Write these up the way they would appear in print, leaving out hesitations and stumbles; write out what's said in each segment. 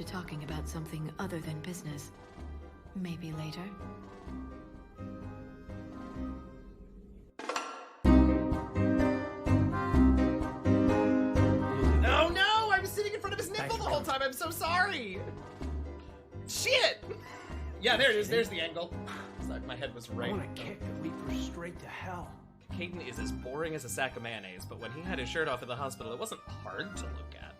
to talking about something other than business. Maybe later? Oh no! I was sitting in front of his nipple the whole time. I'm so sorry. Shit! Yeah, there it is. There's the angle. Sorry, my head was right. I want to kick the Reaper straight to hell. Caden is as boring as a sack of mayonnaise, but when he had his shirt off at the hospital, it wasn't hard to look at.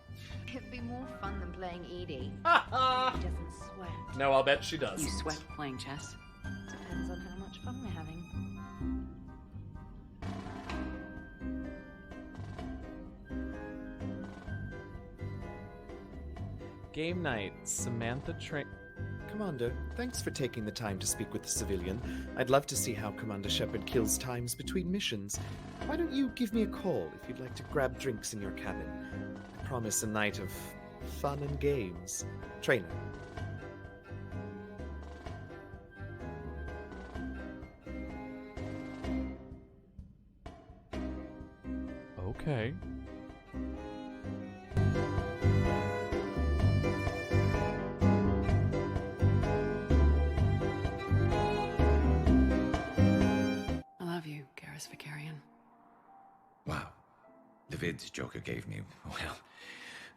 It'd be more fun than playing Edie. Ha ha! He doesn't sweat. No, I'll bet she does. You sweat playing chess? Depends on how much fun we're having. Game night. Samantha Commander, thanks for taking the time to speak with the civilian. I'd love to see how Commander Shepard kills times between missions. Why don't you give me a call if you'd like to grab drinks in your cabin? I promise a night of fun and games. Trainer. Okay. I love you, Garrus Vicarian. Wow. The vids Joker gave me, well,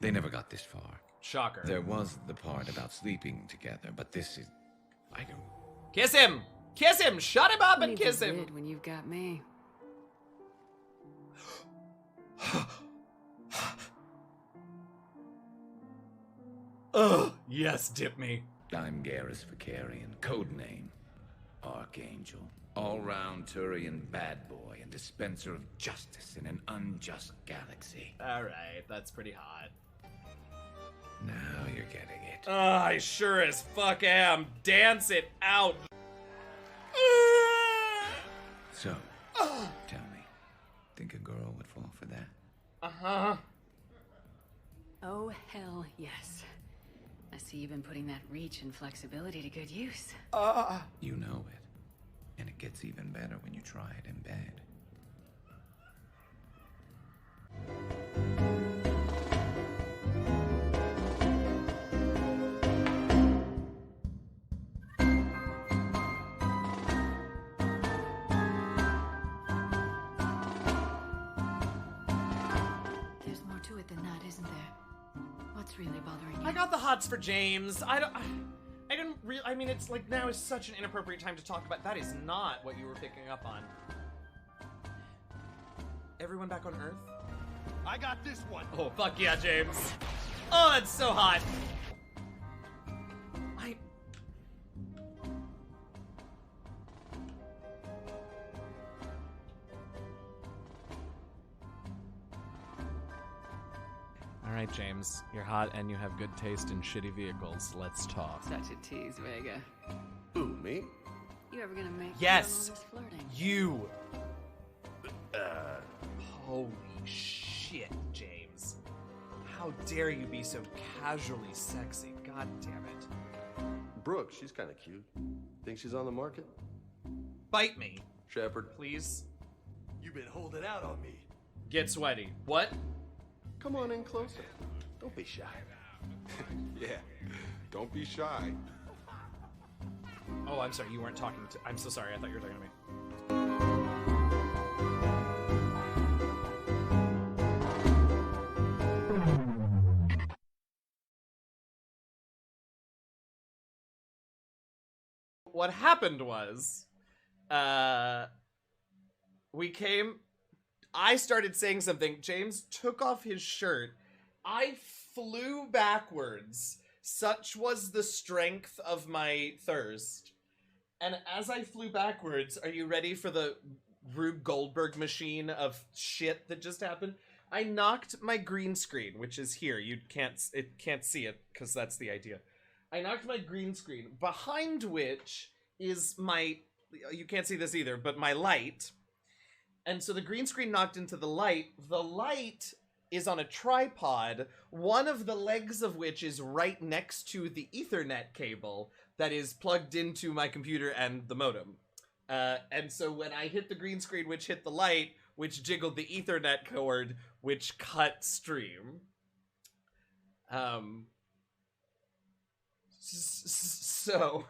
they never got this far. Shocker. There was the part about sleeping together, but this is... I don't... Kiss him! Kiss him! Shut him up and Need kiss the him! vid when you've got me. Ugh! Yes, dip me. I'm Garrus Vicarian, codename Archangel. All-round Turian bad boy and dispenser of justice in an unjust galaxy. Alright, that's pretty hot. Now you're getting it. I sure as fuck am. Dance it out. So, tell me, think a girl would fall for that? Uh-huh. Oh, hell yes. I see you've been putting that reach and flexibility to good use. You know it. And it gets even better when you try it in bed. There's more to it than that, isn't there? What's really bothering you? I got the hots for James. I didn't really. I mean, it's like now is such an inappropriate time to talk about. That is not what you were picking up on. Everyone back on Earth? I got this one. Oh, fuck yeah, James. Oh, that's so hot. Alright, James. You're hot and you have good taste in shitty vehicles. Let's talk. Such a tease, Vega. Who, me? You ever gonna make Yes! all this flirting? You! Holy shit, James. How dare you be so casually sexy? God damn it. Brooke, she's kind of cute. Think she's on the market? Bite me, Shepard, please. You've been holding out on me. Get sweaty. What? come on in closer. Don't be shy. Yeah, don't be shy. Oh, I'm sorry, you weren't talking to... I'm so sorry, I thought you were talking to me. What happened was, I started saying something, James took off his shirt, I flew backwards, such was the strength of my thirst, and as I flew backwards, are you ready for the Rube Goldberg machine of shit that just happened? I knocked my green screen, which is here, it can't see it, because that's the idea. I knocked my green screen, behind which is my, you can't see this either, but my light. And so the green screen knocked into the light. The light is on a tripod, one of the legs of which is right next to the Ethernet cable that is plugged into my computer and the modem. And so when I hit the green screen, which hit the light, which jiggled the Ethernet cord, which cut stream. So.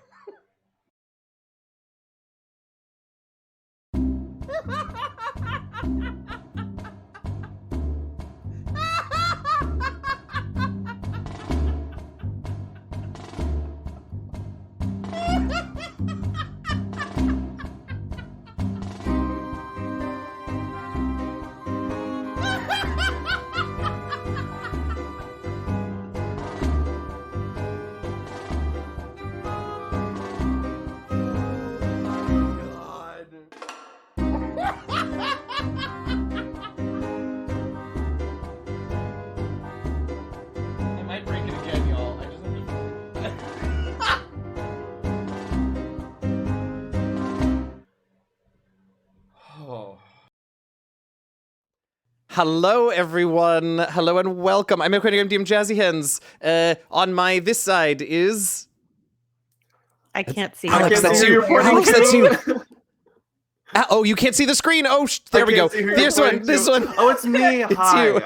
I might break it again, y'all. I just Oh. Hello, everyone. Hello and welcome. I'm Aquarium DM Jazzy Hens. On my this side is I can't see. Alex. That's you. Alex, that's you. Oh, you can't see the screen. Oh, there we go. This one. Oh, it's me. It's Hi. you.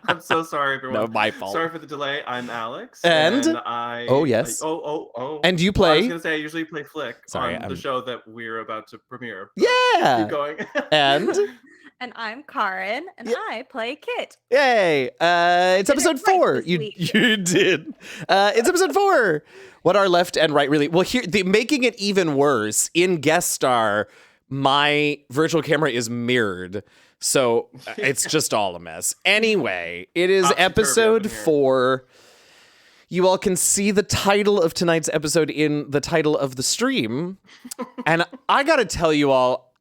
I'm so sorry, everyone. No, my fault. Sorry for the delay. I'm Alex. And I. Oh, yes. And you play. I was gonna say I usually play Flick on the show that we're about to premiere. Yeah. Keep going. And I'm Karin, and I play Kit. yay! It's episode 4. You did. It's episode 4. What are left and right really? Well, here making it even worse in guest star. My virtual camera is mirrored, so it's just all a mess. Anyway, it is episode 4. You all can see the title of tonight's episode in the title of the stream. And I gotta tell you all,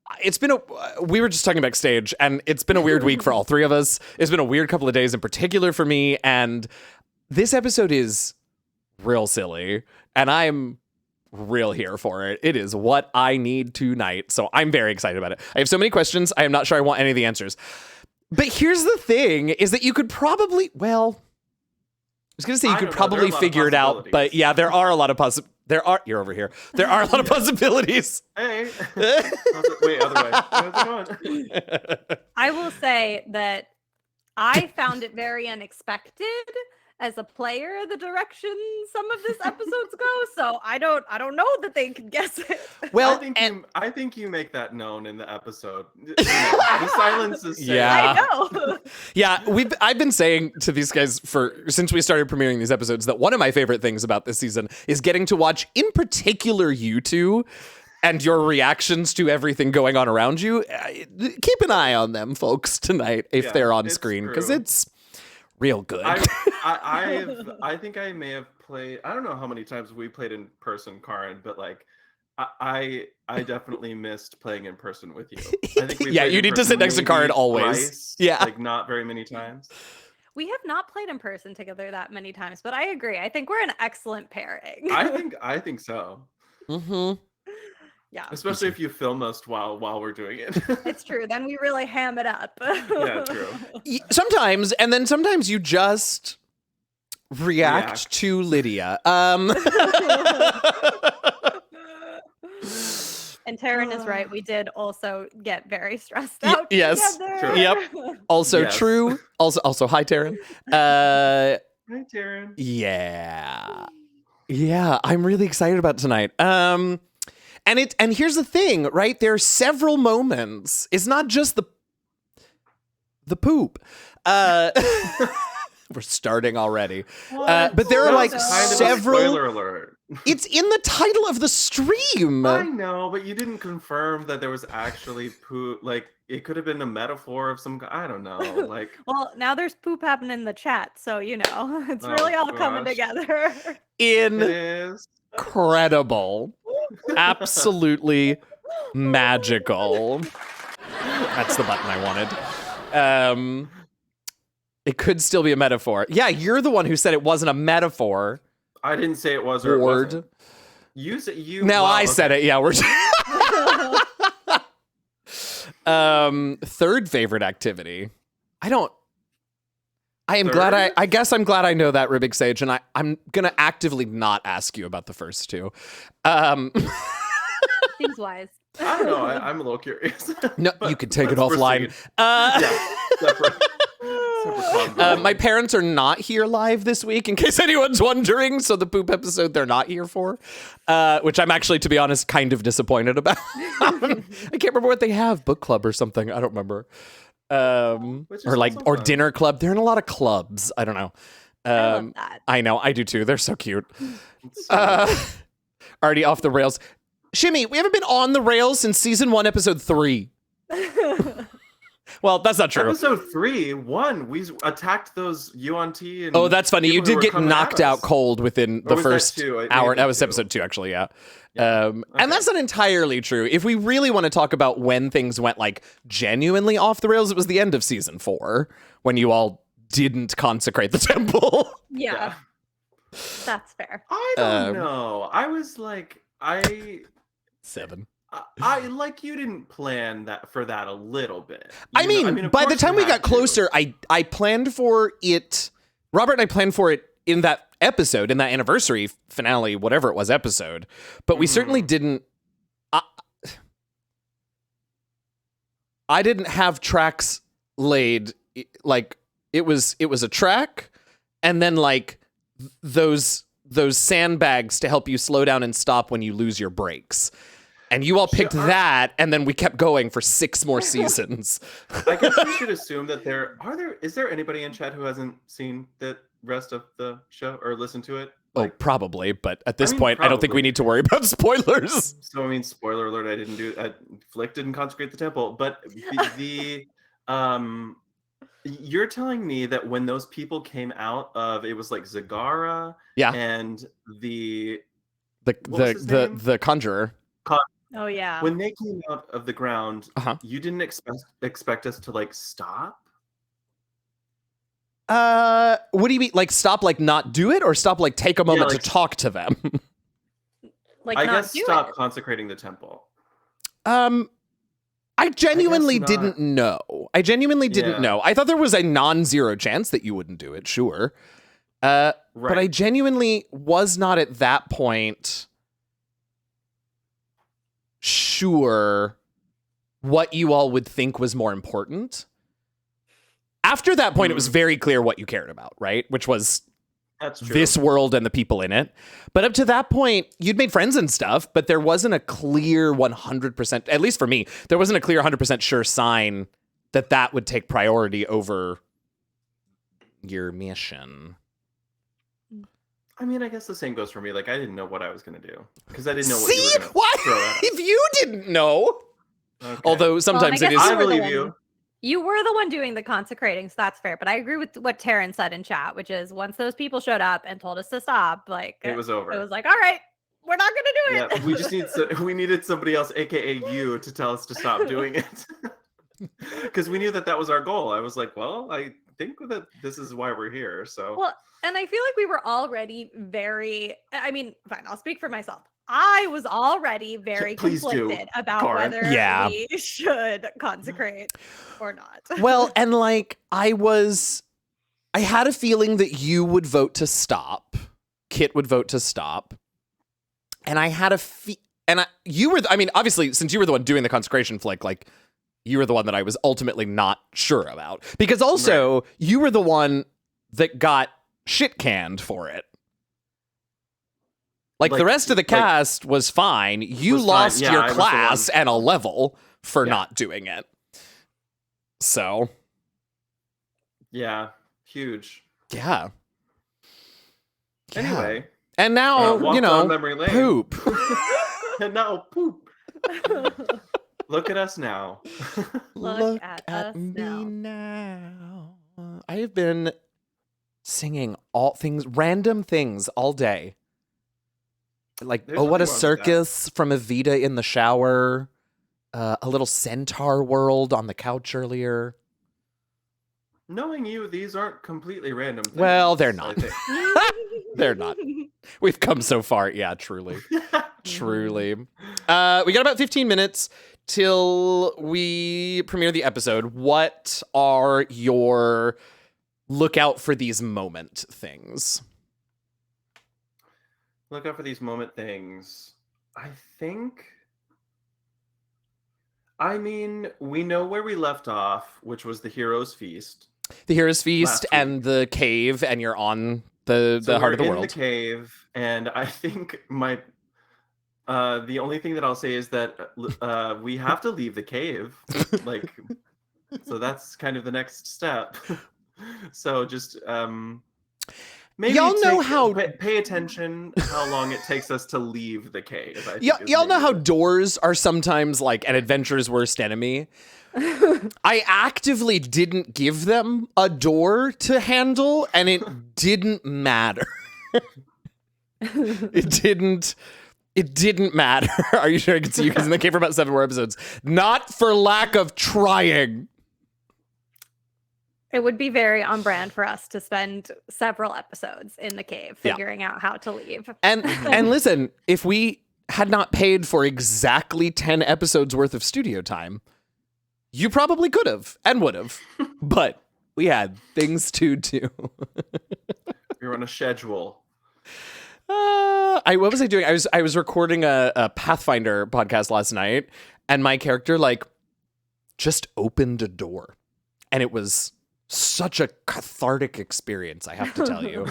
we were just talking backstage, and it's been a weird week for all three of us. It's been a weird couple of days in particular for me, and this episode is real silly, and I'm real here for it. It is what I need tonight. So I'm very excited about it. I have so many questions. I am not sure I want any of the answers. But here's the thing is that you could probably, well, I was going to say you could probably figure it out, but yeah, there are a lot of you're over here. There are a lot of possibilities. Hey. Wait, other way. How's it going? I will say that I found it very unexpected as a player, the direction some of this episodes go. So I don't know that they can guess it. Well, I think you make that known in the episode. The silence is saying. Yeah. I know. Yeah, I've been saying to these guys since we started premiering these episodes that one of my favorite things about this season is getting to watch, in particular, you two and your reactions to everything going on around you. Keep an eye on them, folks, tonight if they're on screen, because it's real good. I think I may have played. I don't know how many times we played in person, Karin, but like, I definitely missed playing in person with you. I think we you need to sit next to Karin always. Twice, like not very many times. We have not played in person together that many times, but I agree. I think we're an excellent pairing. I think so. Mm-hmm. Yeah. Especially if you film us while we're doing it. It's true. Then we really ham it up. Yeah, true. Sometimes, and then sometimes you just react to Lydia. And Taryn is right. We did also get very stressed out. Yes. Together. Yep. Also true. Also hi, Taryn. Hi, Taryn. Yeah. Yeah. I'm really excited about tonight. And here's the thing, right? There are several moments. It's not just the poop. We're starting already. But there are like several. Spoiler alert. It's in the title of the stream. I know, but you didn't confirm that there was actually poop. Like it could have been a metaphor of some. I don't know. Like. Well, now there's poop happening in the chat, so it's really all coming together. Incredible. Absolutely magical. That's the button I wanted. It could still be a metaphor. Yeah, you're the one who said it wasn't a metaphor. I didn't say it was or it wasn't. You said you. No, I said it. Yeah, we're. Third favorite activity. I guess I'm glad I know that, Rubik Sage, and I'm gonna actively not ask you about the first two. Seems wise. I don't know. I'm a little curious. No, you can take it offline. Separate. separate convo. My parents are not here live this week, in case anyone's wondering. So the poop episode they're not here for, which I'm actually, to be honest, kind of disappointed about. I can't remember what they have, book club or something. I don't remember. Or dinner club. They're in a lot of clubs. I don't know. I love that. I know, I do too. They're so cute. Already off the rails. Shimmy, we haven't been on the rails since season 1, episode 3. Well, that's not true. Episode 3, we attacked those UNT. And oh, that's funny. You did get knocked out cold within the first hour. That was episode 2, actually, yeah. And that's not entirely true. If we really want to talk about when things went like genuinely off the rails, it was the end of season 4 when you all didn't consecrate the temple. Yeah. That's fair. I don't know. I was like, 7. I like you didn't plan that for that a little bit. I mean, by the time we got closer, I planned for it. Robert and I planned for it in that episode, in that anniversary finale, whatever it was episode. But we certainly didn't. I didn't have tracks laid. Like it was a track, and then like those sandbags to help you slow down and stop when you lose your brakes. And you all picked that, and then we kept going for 6 more seasons. I guess we should assume that is there anybody in chat who hasn't seen the rest of the show or listened to it? Oh, probably, but at this point, I don't think we need to worry about spoilers. So, I mean, spoiler alert, Flick didn't consecrate the temple, but you're telling me that when those people came out of, it was like Zagara and the Conjurer. Oh yeah. When they came out of the ground, you didn't expect us to like stop? What do you mean? Like stop, like not do it, or stop, like take a moment to talk to them? Like I guess stop consecrating the temple. I genuinely didn't know. I thought there was a non-zero chance that you wouldn't do it. Sure, but I genuinely was not at that point sure what you all would think was more important. After that point, it was very clear what you cared about, right? Which was this world and the people in it. But up to that point, you'd made friends and stuff, but there wasn't a clear 100%, at least for me, there wasn't a clear 100% sure sign that that would take priority over your mission. I mean, I guess the same goes for me. Like, I didn't know what I was going to do. Because I didn't know what you were going to throw at us. If you didn't know. Okay. Although sometimes it is. I believe you. You were the one doing the consecrating, so that's fair. But I agree with what Taryn said in chat, which is once those people showed up and told us to stop, like it was over. It was like, all right, we're not going to do it. Yeah, we just we needed somebody else, aka you, to tell us to stop doing it. Because we knew that was our goal. I was like, well, I think that this is why we're here. So well, and I feel like we were already very. I mean, fine. I'll speak for myself. I was already very conflicted about whether we should consecrate or not. Well, and like I had a feeling that you would vote to stop. Kit would vote to stop. And I had you were, I mean, obviously, since you were the one doing the consecration flick, like you were the one that I was ultimately not sure about. Because also, you were the one that got shit canned for it. Like the rest of the cast was fine. You lost your class and a level for not doing it. So. Yeah. Huge. Yeah. Anyway. And now, poop. And now poop. Look at us now. Look at us me now. I have been singing random things all day. Like, what a circus from Evita in the shower. A little centaur world on the couch earlier. Knowing you, these aren't completely random things. Well, they're not. They're not. We've come so far. Yeah, truly. Truly. We got about 15 minutes till we premiere the episode. What are your look out for these moment things? Look out for these moment things. I mean, we know where we left off, which was the Hero's Feast. The Hero's Feast last week. and the cave, and you're on the heart of the we're world. in the cave, and I think the only thing that I'll say is that we have to leave the cave. Like, so that's kind of the next step. So just maybe y'all know how pay attention how long it takes us to leave the cave. Y'all know how doors are sometimes like an adventurer's worst enemy. I actively didn't give them a door to handle, and it didn't matter. It didn't matter. Are you sure I can see you? Because in the cave for about 7 more episodes. Not for lack of trying. It would be very on brand for us to spend several episodes in the cave figuring out how to leave. And listen, if we had not paid for exactly 10 episodes worth of studio time, you probably could have and would have. But we had things to do. We were on a schedule. What was I doing? I was recording a Pathfinder podcast last night, and my character just opened a door, and it was such a cathartic experience, I have to tell you.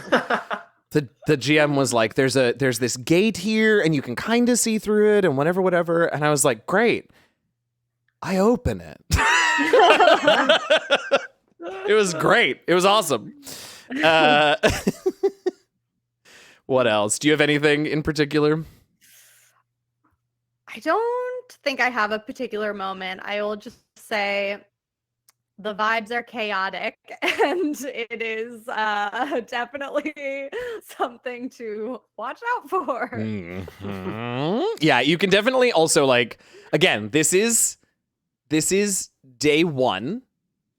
The GM was like, there's this gate here, and you can kind of see through it, and whatever. And I was like, great. I open it. It was great. It was awesome. What else? Do you have anything in particular? I don't think I have a particular moment. I will just say the vibes are chaotic, and it is definitely something to watch out for. Mm-hmm. Yeah, you can definitely also again, this is day 1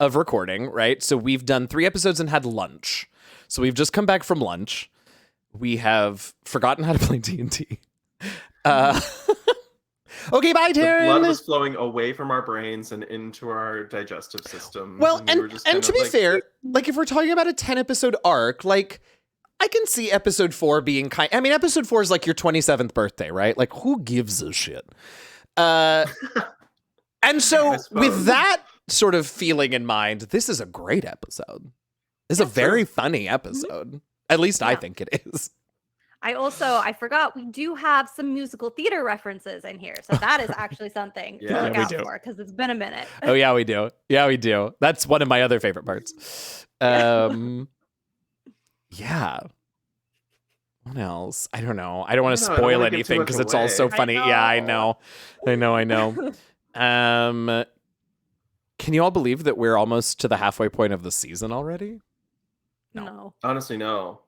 of recording, right? So we've done 3 episodes and had lunch. So we've just come back from lunch. We have forgotten how to play D&D. Okay, bye, Taryn. The blood was flowing away from our brains and into our digestive system. Well, we were just and to be fair, if we're talking about a 10-episode arc, I can see episode 4 being episode 4 is your 27th birthday, right? Who gives a shit? And so with that sort of feeling in mind, this is a great episode. It's a very funny episode. Mm-hmm. At least I think it is. I forgot we do have some musical theater references in here. So that is actually something to look out for, because it's been a minute. Oh, yeah, we do. Yeah, we do. That's one of my other favorite parts. Yeah. What else? I don't know. I don't want to spoil anything because it's all so funny. I know. Can you all believe that we're almost to the halfway point of the season already? No. Honestly, no.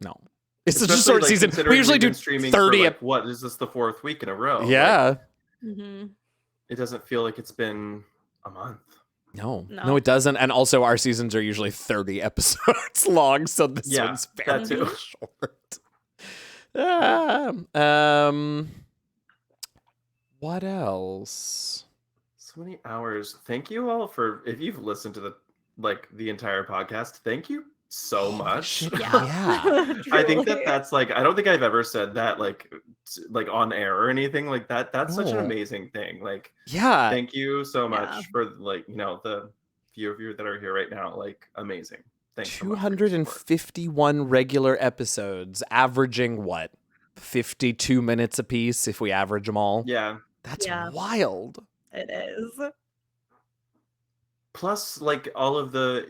It's such a short season. We usually do 30. What is this, the 4th week in a row? Yeah. It doesn't feel like it's been a month. No, it doesn't. And also, our seasons are usually 30 episodes long, so this one's very short. What else? So many hours. Thank you all if you've listened to the entire podcast. Thank you so much. Yeah. I think that's I don't think I've ever said that on air or anything like that. That's such an amazing thing. Thank you so much for the few of you that are here right now. Amazing. Thanks. 251 regular episodes, averaging 52 minutes a piece if we average them all. Yeah. That's wild. It is. Plus all of the,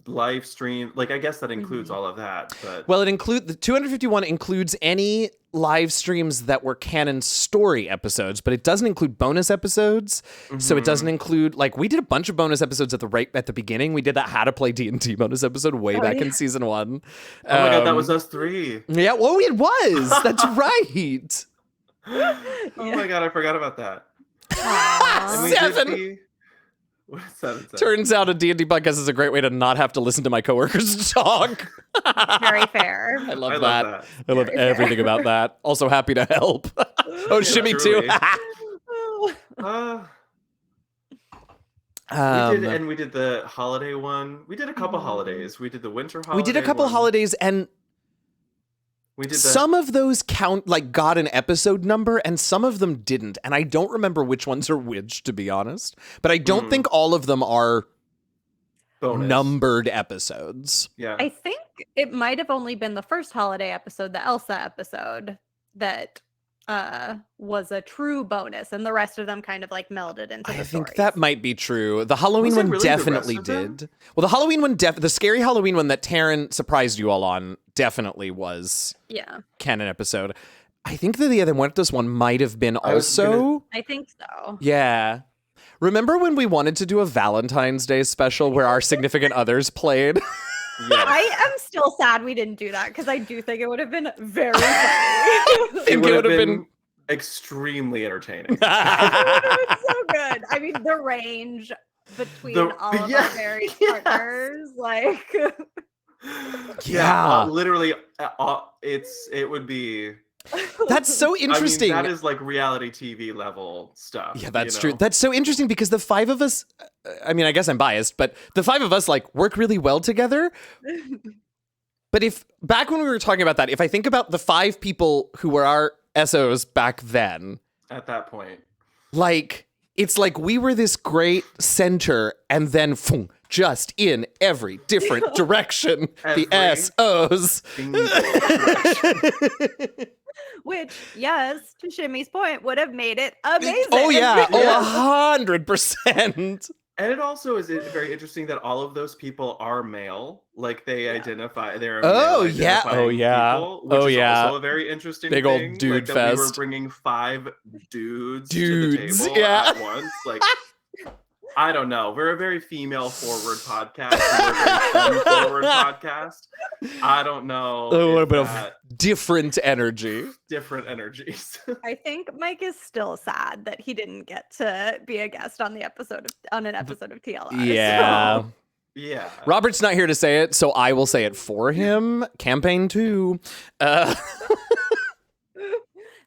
live stream, I guess that includes all of that, but the 251 includes any live streams that were canon story episodes, but it doesn't include bonus episodes. So it doesn't include we did a bunch of bonus episodes at the beginning. We did that How to Play D&D bonus episode way back in season 1. Oh my god, that was us 3. Yeah, well, it was. That's right. Oh my god, I forgot about that. 7. What is 7? Turns out a D&D podcast is a great way to not have to listen to my coworkers talk. Very fair. I love that. I love everything about that. Also happy to help. Oh, shimmy too. We did the holiday one. We did a couple holidays. We did the winter holiday. We did a couple holidays, and we did some of those got an episode number, and some of them didn't. And I don't remember which ones are which, to be honest. But I don't think all of them are Bonus. numbered episodes. Yeah. I think it might have only been the first holiday episode, the Elsa episode, that was a true bonus, and the rest of them kind of like melded into the I think stories. that might be true. The Halloween Was it one really the rest definitely of them? did. Well, the Halloween one, the scary Halloween one that Taryn surprised you all on, definitely was Yeah, canon episode. I think that the other one, this one might have been I was gonna- also. I think so. Yeah. Remember when we wanted to do a Valentine's Day special where our significant others played? Yes. I am still sad we didn't do that because I do think it would have been very funny. think would it have would've been extremely entertaining. It would have been so good. I mean, the range between all of our various partners, like Yeah. Literally, it would be. That's so interesting. I mean, that is like reality TV level stuff. Yeah, that's you true. know? That's so interesting because the five of us, I mean, I guess I'm biased, but the five of us like work really well together. But if back when we were talking about that, if I think about the five people who were our SOs back then, At that point. like, it's like we were this great center and then phoom, just in every different direction, the SOs. which, yes, to Shimmy's point, would have made it amazing. Oh, yeah. Oh, 100%. And it also is very interesting that all of those people are male. Like they identify, they're Oh, male yeah. identifying Oh, yeah. people, which Oh, is yeah. also a very interesting Big old thing. dude like, that we were fest. bringing 5 dudes to Dudes, the table yeah. at once. Like, I don't know. We're a very female-forward podcast. We're a very femme-forward podcast. I don't know. A little if bit of that- different energy. different energies. I think Mike is still sad that he didn't get to be a guest on an episode of TLR. Yeah. so- Yeah. Robert's not here to say it, so I will say it for him. Campaign 2. There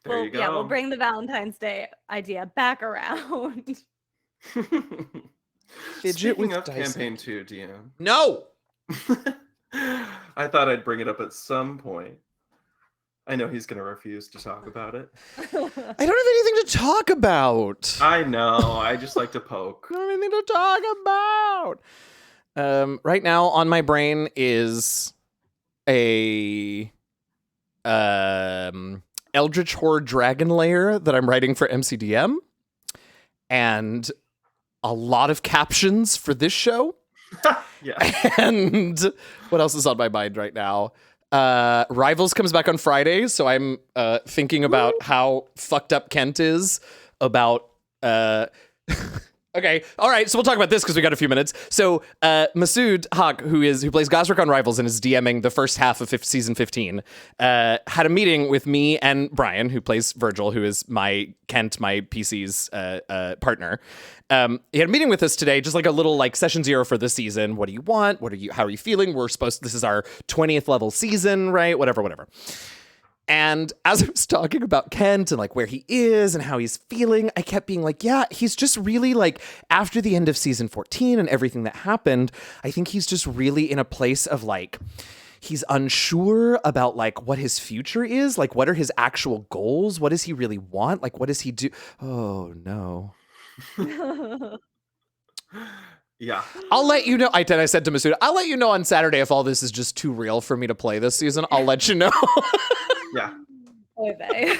Well, you go. yeah, we'll bring the Valentine's Day idea back around. Fidget Speaking with of Dyson. campaign 2, DM. No! I thought I'd bring it up at some point. I know he's going to refuse to talk about it. I don't have anything to talk about. I know. I just like to poke. I don't have anything to talk about. Right now on my brain is a Eldritch Horror Dragon Lair that I'm writing for MCDM, and a lot of captions for this show. Yeah. And what else is on my mind right now? Rivals comes back on Friday, so I'm thinking about how fucked up Kent is about Okay, all right, so we'll talk about this because we got a few minutes. So Masood Haq, who plays Gosrick on Rivals and is DMing the first half of season 15, had a meeting with me and Brian, who plays Virgil, who is my PC's partner. He had a meeting with us today, just like a little like session 0 for the season. What do you want? How are you feeling? This is our 20th level season, right? Whatever. And as I was talking about Kent and like where he is and how he's feeling, I kept being like, yeah, he's just really like after the end of season 14 and everything that happened, I think he's just really in a place of like, he's unsure about like what his future is. Like, what are his actual goals? What does he really want? Like, what does he do? Oh no. Yeah. I'll let you know. I said to Masood, I'll let you know on Saturday if all this is just too real for me to play this season. I'll let you know. Yeah. Oy vey.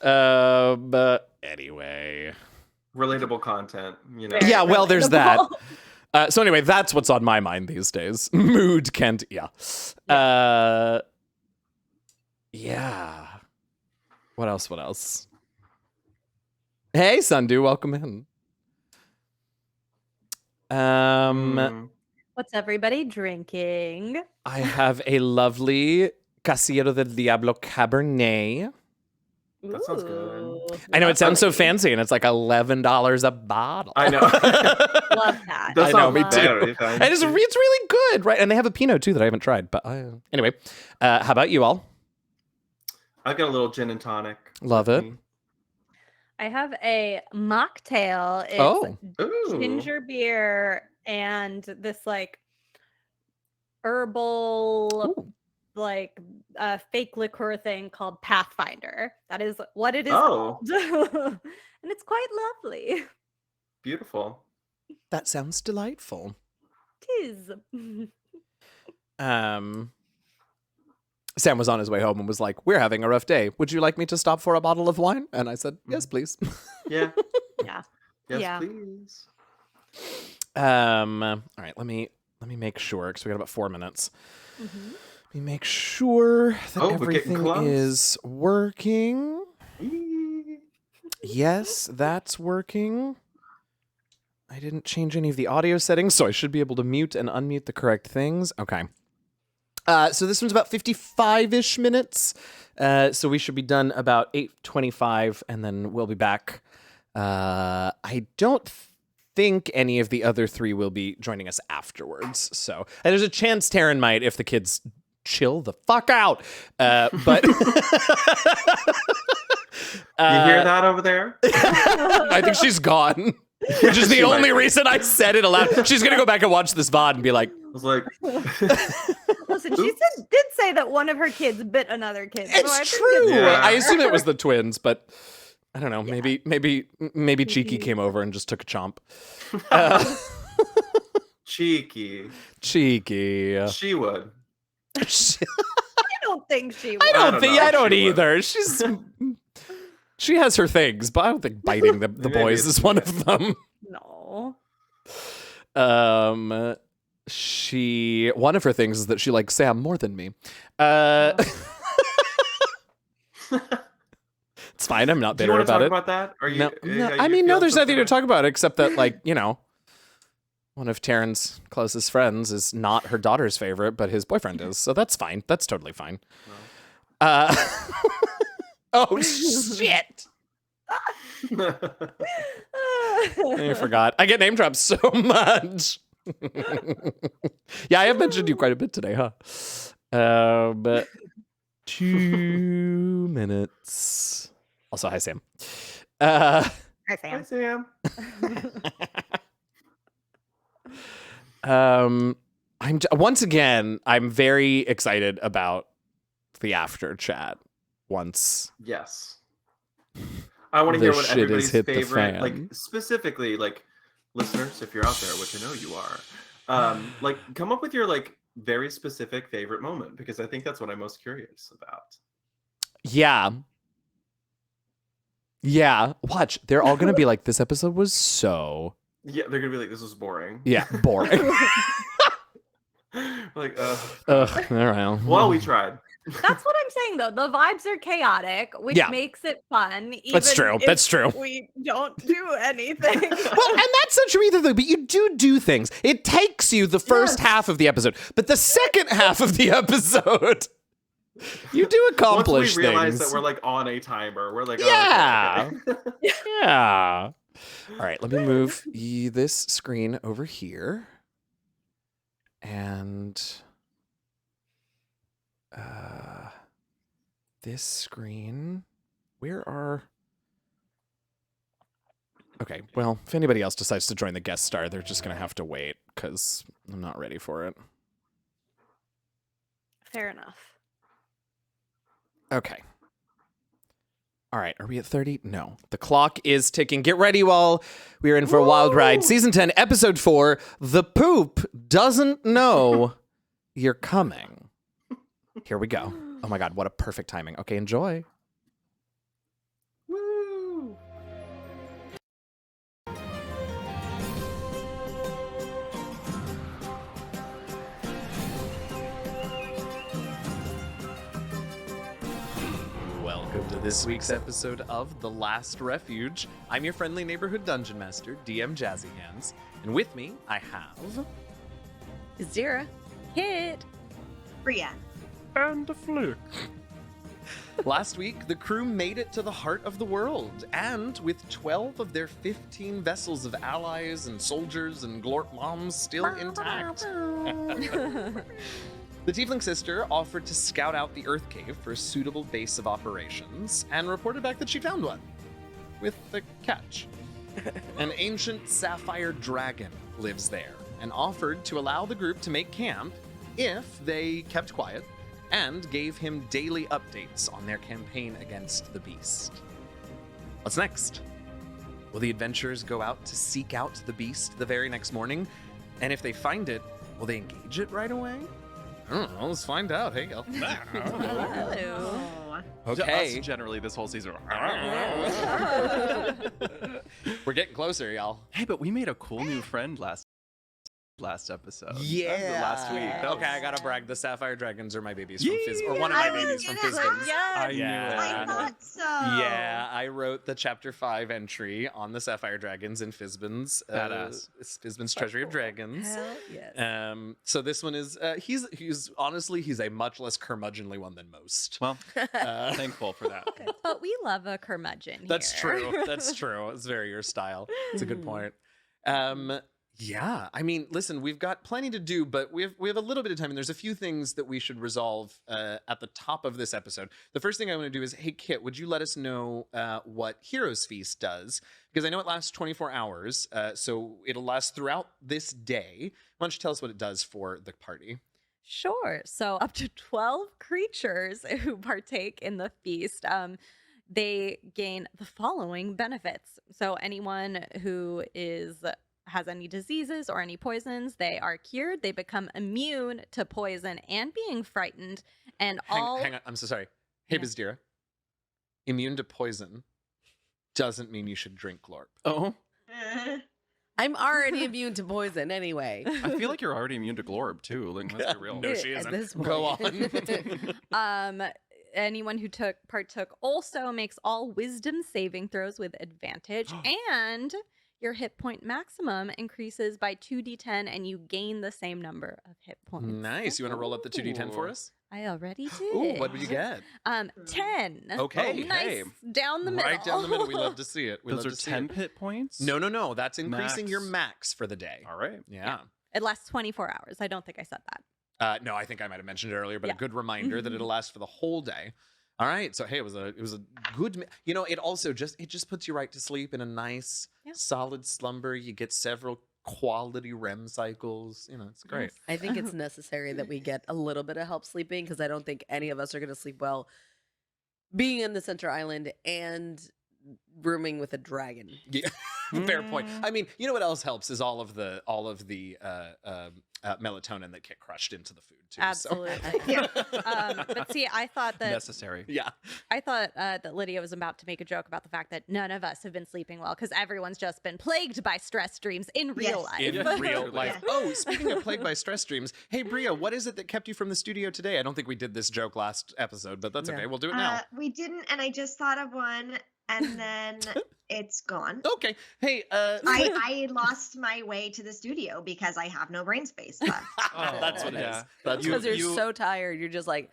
But anyway. Relatable content, you know. Yeah, well, there's that. So anyway, that's what's on my mind these days. Mood, Kent, yeah. Yeah. What else? Hey, Sundu, welcome in. What's everybody drinking? I have a lovely Casillero del Diablo Cabernet. That sounds good. I know it sounds so fancy, and it's like $11 a bottle. I know. Love that. That I know, sounds me too. very fancy. And it's really good, right? And they have a Pinot too that I haven't tried. But anyway, how about you all? I've got a little gin and tonic. Love it. I have a mocktail. It's Ooh. ginger beer and this like herbal like fake liqueur thing called Pathfinder. That is what it is called. And it's quite lovely. Beautiful. That sounds delightful. Tis. Sam was on his way home and was like, "We're having a rough day. Would you like me to stop for a bottle of wine?" And I said, "Yes, please." Yeah. Yeah. Yes, Yeah. please. All right, let me make sure because we got about 4 minutes. Mm-hmm. Let me make sure that Oh, we're getting everything close. is working. Yes, that's working. I didn't change any of the audio settings, so I should be able to mute and unmute the correct things. Okay. So this one's about 55-ish minutes. So we should be done about 8:25, and then we'll be back. I don't think any of the other three will be joining us afterwards. So and there's a chance Taryn might if the kids chill the fuck out. But You hear that over there? I think she's gone. Which is the only reason I said it aloud. She's gonna go back and watch this VOD and be like, I was like, Listen, she did say that one of her kids bit another kid. So I it's think true. Yeah. I assume it was the twins, but I don't know. Maybe Cheeky came over and just took a chomp. cheeky. Cheeky. She would. I don't think she would. I don't think. know I if don't she would. either. She has her things, but I don't think biting the Maybe boys it's is one of them. No. One of her things is that she likes Sam more than me. It's fine. I'm not Do you bitter want to about talk it. about that? Are you? No, I mean, no, there's nothing to talk about except that, like, you know, one of Taryn's closest friends is not her daughter's favorite, but his boyfriend is. So that's fine. That's totally fine. Oh, shit. I forgot. I get name dropped so much. Yeah, I have mentioned you quite a bit today, huh? But 2 minutes. Also, hi, Sam. Hi, Hi, Sam. Sam. Once again, I'm very excited about the after chat. Once Yes. I want to hear what shit has everybody's hit the favorite, fan. like specifically, like listeners, if you're out there, which I know you are, like come up with your like very specific favorite moment because I think that's what I'm most curious about. Yeah. Watch. They're all gonna be like, this episode was so. Yeah, they're gonna be like, this was boring. Yeah, boring. Like, All right. well, we tried. That's what I'm saying, though. The vibes are chaotic, which Yeah. makes it fun. That's true. if That's true. We don't do anything. Well, and that's not true either, though. But you do things. It takes you the first half of the episode, but the second half of the episode, you do accomplish Once we realize things. that we're like on a timer, we're like, Yeah. oh, okay. Yeah. All right. Let me move this screen over here, and this screen. Where are? Okay, well, if anybody else decides to join the guest star, they're just going to have to wait because I'm not ready for it. Fair enough. Okay. All right, are we at 30? No. The clock is ticking. Get ready, you all. We are in for a wild ride. Season 10, Episode 4, The Poop Doesn't Know You're Coming. Here we go. Oh my god, what a perfect timing. Okay, enjoy. Woo! Welcome to this week's episode of The Last Refuge. I'm your friendly neighborhood dungeon master, DM Jazzy Hands, and with me I have Zira. Hit. Bria. and a flick. Last week, the crew made it to the heart of the world, and with 12 of their 15 vessels of allies and soldiers and glorp moms still intact, the Tiefling sister offered to scout out the Earth Cave for a suitable base of operations, and reported back that she found one. With a catch. An ancient sapphire dragon lives there, and offered to allow the group to make camp if they kept quiet and gave him daily updates on their campaign against the beast. What's next? will the adventurers go out to seek out the beast the very next morning? And if they find it, will they engage it right away? I don't know. Let's find out. Hey, y'all. Hello. Okay. Us, generally, this whole season. We're getting closer, y'all. Hey, but we made a cool new friend last episode. Yeah. That was the last week. That Okay, was- I gotta brag. The Sapphire Dragons are my babies from Fizz, or one of my babies from Fizzbins. I knew Yeah. it. thought so. Yeah, I wrote the chapter 5 entry on the Sapphire Dragons in Fizzbins. Badass. Fizzbins Treasury of Dragons. Hell yes. So this one is he's honestly he's a much less curmudgeonly one than most. Well, thankful for that. But we love a curmudgeon. That's here. true. That's true. It's very your style. It's a good point. Yeah, I mean, listen, we've got plenty to do, but we have a little bit of time, and there's a few things that we should resolve at the top of this episode. The first thing I want to do is, hey, Kit, would you let us know what Heroes Feast does? Because I know it lasts 24 hours, so it'll last throughout this day. Why don't you tell us what it does for the party? Sure. So up to 12 creatures who partake in the feast, they gain the following benefits. So anyone who has any diseases or any poisons, they are cured. They become immune to poison and being frightened. And Hang on. I'm so sorry. Hey, Yeah. Bizdira. Immune to poison doesn't mean you should drink Glorp. Oh, I'm already immune to poison anyway. I feel like you're already immune to Glorb too. Like, let's be real. No, she At isn't. this Go point. on. Anyone who partook also makes all wisdom saving throws with advantage, and your hit point maximum increases by 2d10, and you gain the same number of hit points. Nice. You want to roll up the 2d10 for us? I already did. Ooh, what did you get? 10. Okay. Nice. Down the middle. Right down the middle. We love to see it. We Those love are to see 10 it. hit points? No. That's increasing your Max. max for the day. All right. Yeah. It lasts 24 hours. I don't think I said that. No, I think I might have mentioned it earlier, but Yeah. a good reminder that it'll last for the whole day. All right. So hey, it was a good. It also just puts you right to sleep in a nice, solid slumber. You get several quality REM cycles. It's great. I think it's necessary that we get a little bit of help sleeping because I don't think any of us are going to sleep well being in the center island and rooming with a dragon. Yeah. Fair point. I mean, you know what else helps is all of the melatonin that get crushed into the food too. Absolutely. But see, I thought that Necessary. Yeah. I thought that Lydia was about to make a joke about the fact that none of us have been sleeping well because everyone's just been plagued by stress dreams in real life. In real life. Oh, speaking of plagued by stress dreams, hey Bria, what is it that kept you from the studio today? I don't think we did this joke last episode, but that's okay. We'll do it now. We didn't, and I just thought of one, and then it's gone. Okay. Hey, I lost my way to the studio because I have no brain space left. That's what it is. That's Because you're so tired. You're just like,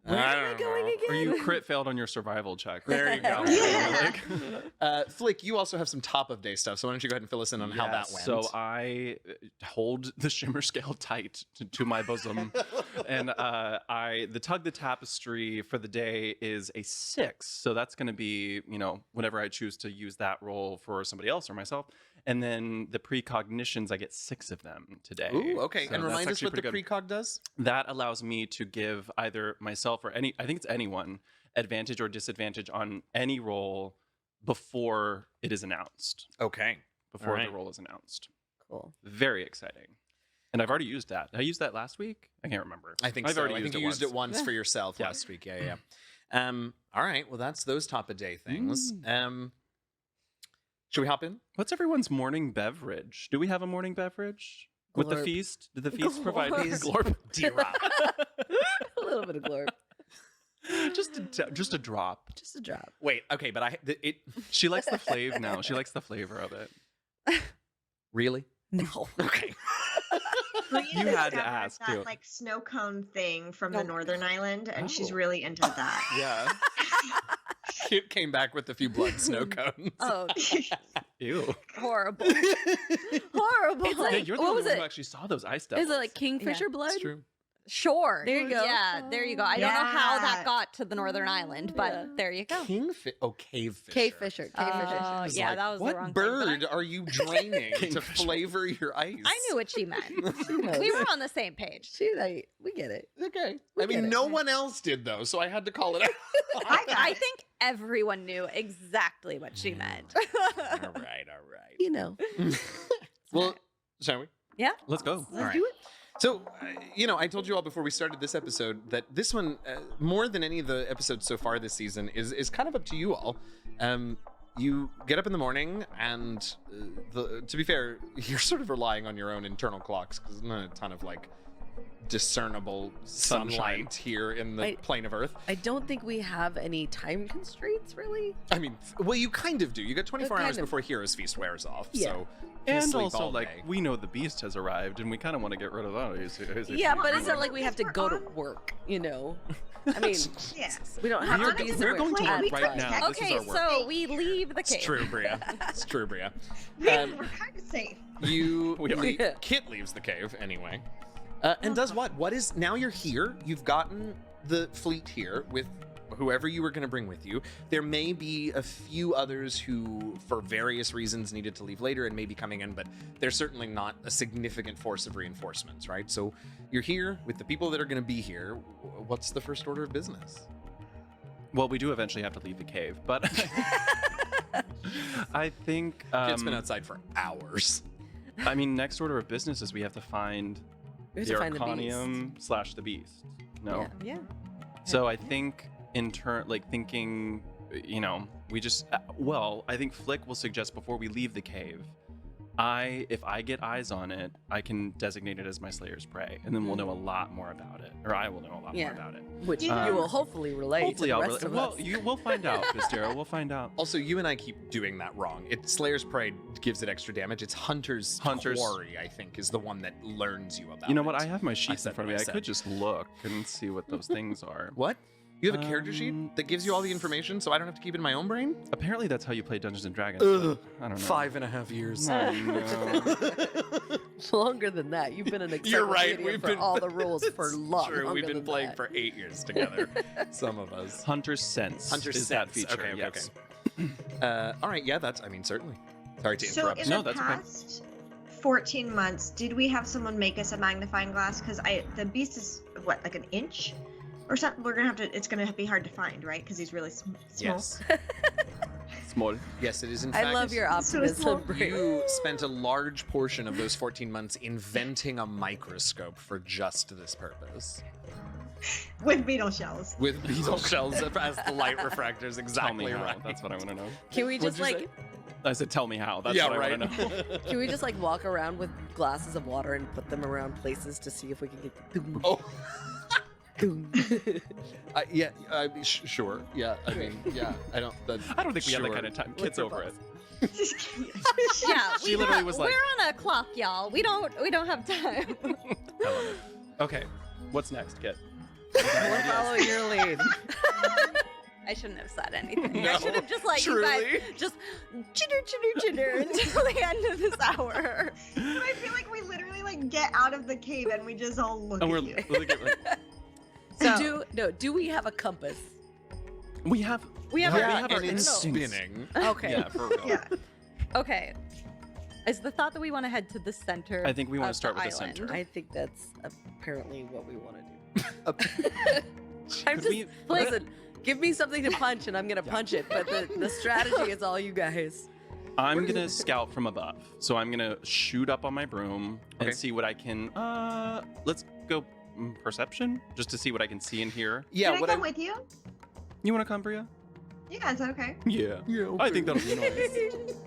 where am I going again? Or you crit failed on your survival check. There you go. Yeah. Flick, you also have some top of day stuff, so why don't you go ahead and fill us in on how that went? So I hold the shimmer scale tight to my bosom, and the tug the tapestry for the day is a 6. So that's going to be whenever I choose to use that roll for somebody else or myself, and then the precognitions I get 6 of them today. Ooh, okay. So And that's remind us actually what the pretty good. precog does. That allows me to give either myself or I think it's anyone, advantage or disadvantage on any roll before it is announced. Okay. Before All right. the roll is announced. Cool. Very exciting. And I've already used that. Did I use that last week? I can't remember. I think I've so. already I think you used it once for yourself last week. Yeah. All right. Well, that's those top of day things. Should we hop in? What's everyone's morning beverage? Do we have a morning beverage? With the Glorp. feast? Did the feast provide Glorp. glorp? D-Rock. A little bit of glorp. Just a drop. Just a drop. Wait. Okay, but She likes the flavor now. She likes the flavor of it. Really? No. Okay. You had to discovered ask, that too. like snow cone thing from the Oh. Northern Island, and she's Oh. really into that. Yeah. Kit came back with a few blood snow cones. Oh, Ew. horrible. Horrible. It's Yeah, like, you're the what one was who it? actually saw those ice devils. Is it like kingfisher blood? It's true. Sure. There you go. Yeah, there you go. I don't know how that Yeah. got to the Northern Island, but there you go. Kingfish. Oh, cavefish. Cave fisher. Oh, was yeah, like, that was what the wrong bird thing. but are you draining to Kingfish. flavor your ice? I knew what she meant. knows. We were on the same page. We get it. Okay. We I mean, get it. no one else did though, so I had to call it out. I got I it. think everyone knew exactly what she meant. all right. You know. Well, shall we? Yeah. Let's go. Let's do it. So, I told you all before we started this episode that this one, more than any of the episodes so far this season, is kind of up to you all. You get up in the morning, and to be fair, you're sort of relying on your own internal clocks because there's not a ton of discernible sunlight here in the plane of Earth. I don't think we have any time constraints, really. I mean, well, you kind of do. You got 24 Kind hours of. before Hero's Feast wears off, Yeah. so you And sleep also, all day. we know the beast has arrived, and we kind of want to get rid of that. Yeah, but it's not like we have to go to work, I mean, Yeah. we don't have to be We're going to somewhere work at right time. now. This is Okay, our work. so we leave the cave. It's true, Bria. It's true, Bria. We're kind of safe. You We are. Yeah. Kit leaves the cave anyway, and does what? What is now? You're here. You've gotten the fleet here with whoever you were going to bring with you. There may be a few others who, for various reasons, needed to leave later and may be coming in, but they're certainly not a significant force of reinforcements, right? So you're here with the people that are going to be here. What's the first order of business? Well, we do eventually have to leave the cave, but I think Kit's been outside for hours. I mean, next order of business is we have to find We have the to find the Arcanium / the beast. No. Yeah. So I think thinking, we just I think Flick will suggest before we leave the cave, if I get eyes on it, I can designate it as my Slayer's Prey, and then we'll know a lot more about it, or I will know a lot more about it. Which you will hopefully relate Hopefully, to the I'll rest of well, us. we'll find out, Vistera. We'll find out. Also, you and I keep doing that wrong. Slayer's Prey gives it extra damage. It's Hunter's Quarry, I think, is the one that learns you about You know it. what? I have my sheets said in front what of I me. I said. could just look and see what those things are. What? You have a character sheet that gives you all the information, so I don't have to keep it in my own brain? Apparently, that's how you play Dungeons and Dragons. Ugh, but I don't know. 5.5 years. Oh, no. Longer than that. You've been an You're right. encyclopedia We've for been all the rules for long. True. We've longer been than playing that. for 8 years together. Some of us. Hunter's Sense. Hunter's is Sense. that feature. Okay. Yes. All right. Yeah. Certainly. Sorry to So interrupt. in the past 14 months, did we have someone make us a magnifying glass? Because the beast is what, like an inch or something? We're gonna have to. It's gonna be hard to find, right? Because he's really small. Yes. Small. Yes, it is in I fact. love your optimism, Brie. You spent a large portion of those 14 months inventing a microscope for just this purpose. With beetle shells. With beetle shells as the light refractors, exactly Tell me how. right. That's what I want to know. Can we just What'd you I said, tell me how. That's Yeah, what right. I want to know. Can we just walk around with glasses of water and put them around places to see if we can get the doom? Oh. Doom. Yeah, sure. Yeah, I mean, yeah, I don't think we have that kind of time. Kit's over it. Yeah, She literally was like- we're on a clock, y'all. We don't have time. Okay, what's next, Kit? We'll follow your lead. I shouldn't have said anything. No, I should have just let you truly. guys just chitter until the end of this hour. But I feel like we literally get out of the cave and we just all look And at we're you. look at, Do we have a compass? we have We have Yeah, our and it's instincts. spinning. Okay. Yeah, for real. Yeah. Okay. Is the thought that we want to head to the center? I think we want to of start with the island? center. I think that's apparently what we want to do. I'm 'Cause just we- listen. Give me something to punch, and I'm gonna punch it. But the strategy is all you guys. I'm gonna scout from above, so I'm gonna shoot up on my broom and Okay. see what I can. Let's go perception, just to see what I can see and hear. Yeah, Can I come with you? You want to come, Bria? Yeah, it's okay. Yeah. I think that'll be nice.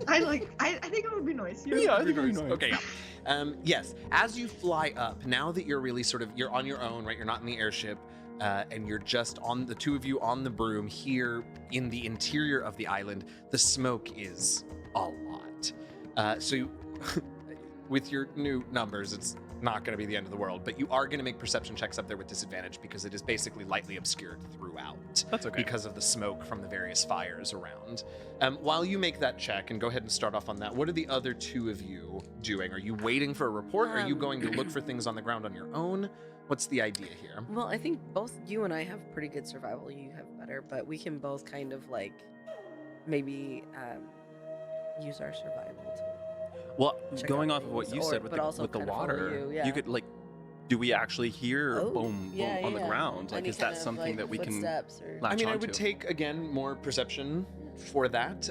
I think it would be nice. Yeah, I think it'll be nice. Okay, yeah. Yes, as you fly up, now that you're really you're on your own, right? You're not in the airship, and you're just on the two of you on the broom here in the interior of the island. The smoke is a lot. So with your new numbers, it's not going to be the end of the world, but you are going to make perception checks up there with disadvantage because it is basically lightly obscured throughout. That's okay. Because of the smoke from the various fires around. While you make that check, and go ahead and start off on that, what are the other two of you doing? Are you waiting for a report? Are you going to look for things on the ground on your own? What's the idea here? Well, I think both you and I have pretty good survival. You have better, but we can both kind of like maybe use our survival to. Well, check going out off of what things, you said with but the, also with the kind of follow water, you, yeah. could like, do we actually hear Oh, boom, yeah, boom on the yeah. ground? Like, Any is that kind of, something like, that we can footsteps or- latch I mean, I onto? would take, again, more perception for that.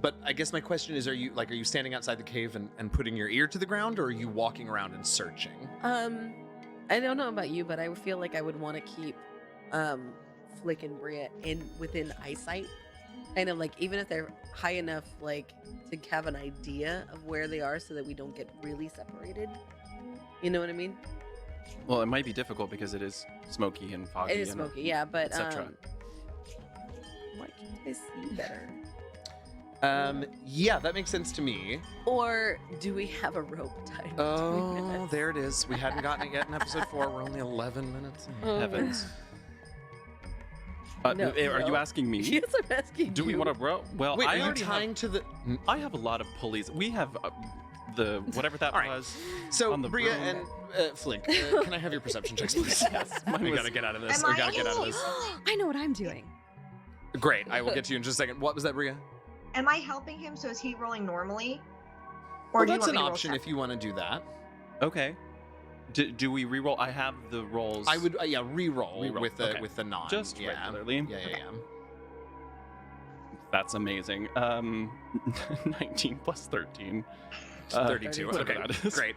But I guess my question is, are you standing outside the cave and putting your ear to the ground, or are you walking around and searching? I don't know about you, but I would feel like I would want to keep Flick and Bria within eyesight. Kind of like, even if they're high enough, like, to have an idea of where they are so that we don't get really separated. You know what I mean? Well, it might be difficult because it is smoky and foggy. It is and smoky, yeah, but et cetera. why can't I see better? Yeah, that makes sense to me. Or do we have a rope tied? Oh, there it is. We hadn't gotten it yet in episode 4. We're only 11 minutes in. Oh. Heavens. No, Are you no. asking me? Yes, I'm asking Do we you. want to row? Well, Wait, I are you already tying to the? I have a lot of pulleys. We have the whatever that All right. was. So, on the Bria broom. and Flick, can I have your perception checks, please? Yes, mine We was- gotta get out of this. Am We I gotta get out of this. I know what I'm doing. Great. I will get to you in just a second. What was that, Bria? Am I helping him? So is he rolling normally? Or Well, do you that's want an me to roll option if you want to do that. Okay. Do we re-roll? I have the rolls. I would, re-roll, Re-roll, with the okay. with the non. Just yeah. regularly. Yeah. That's amazing. 19 plus 13. 32. Whatever Okay, that is. great.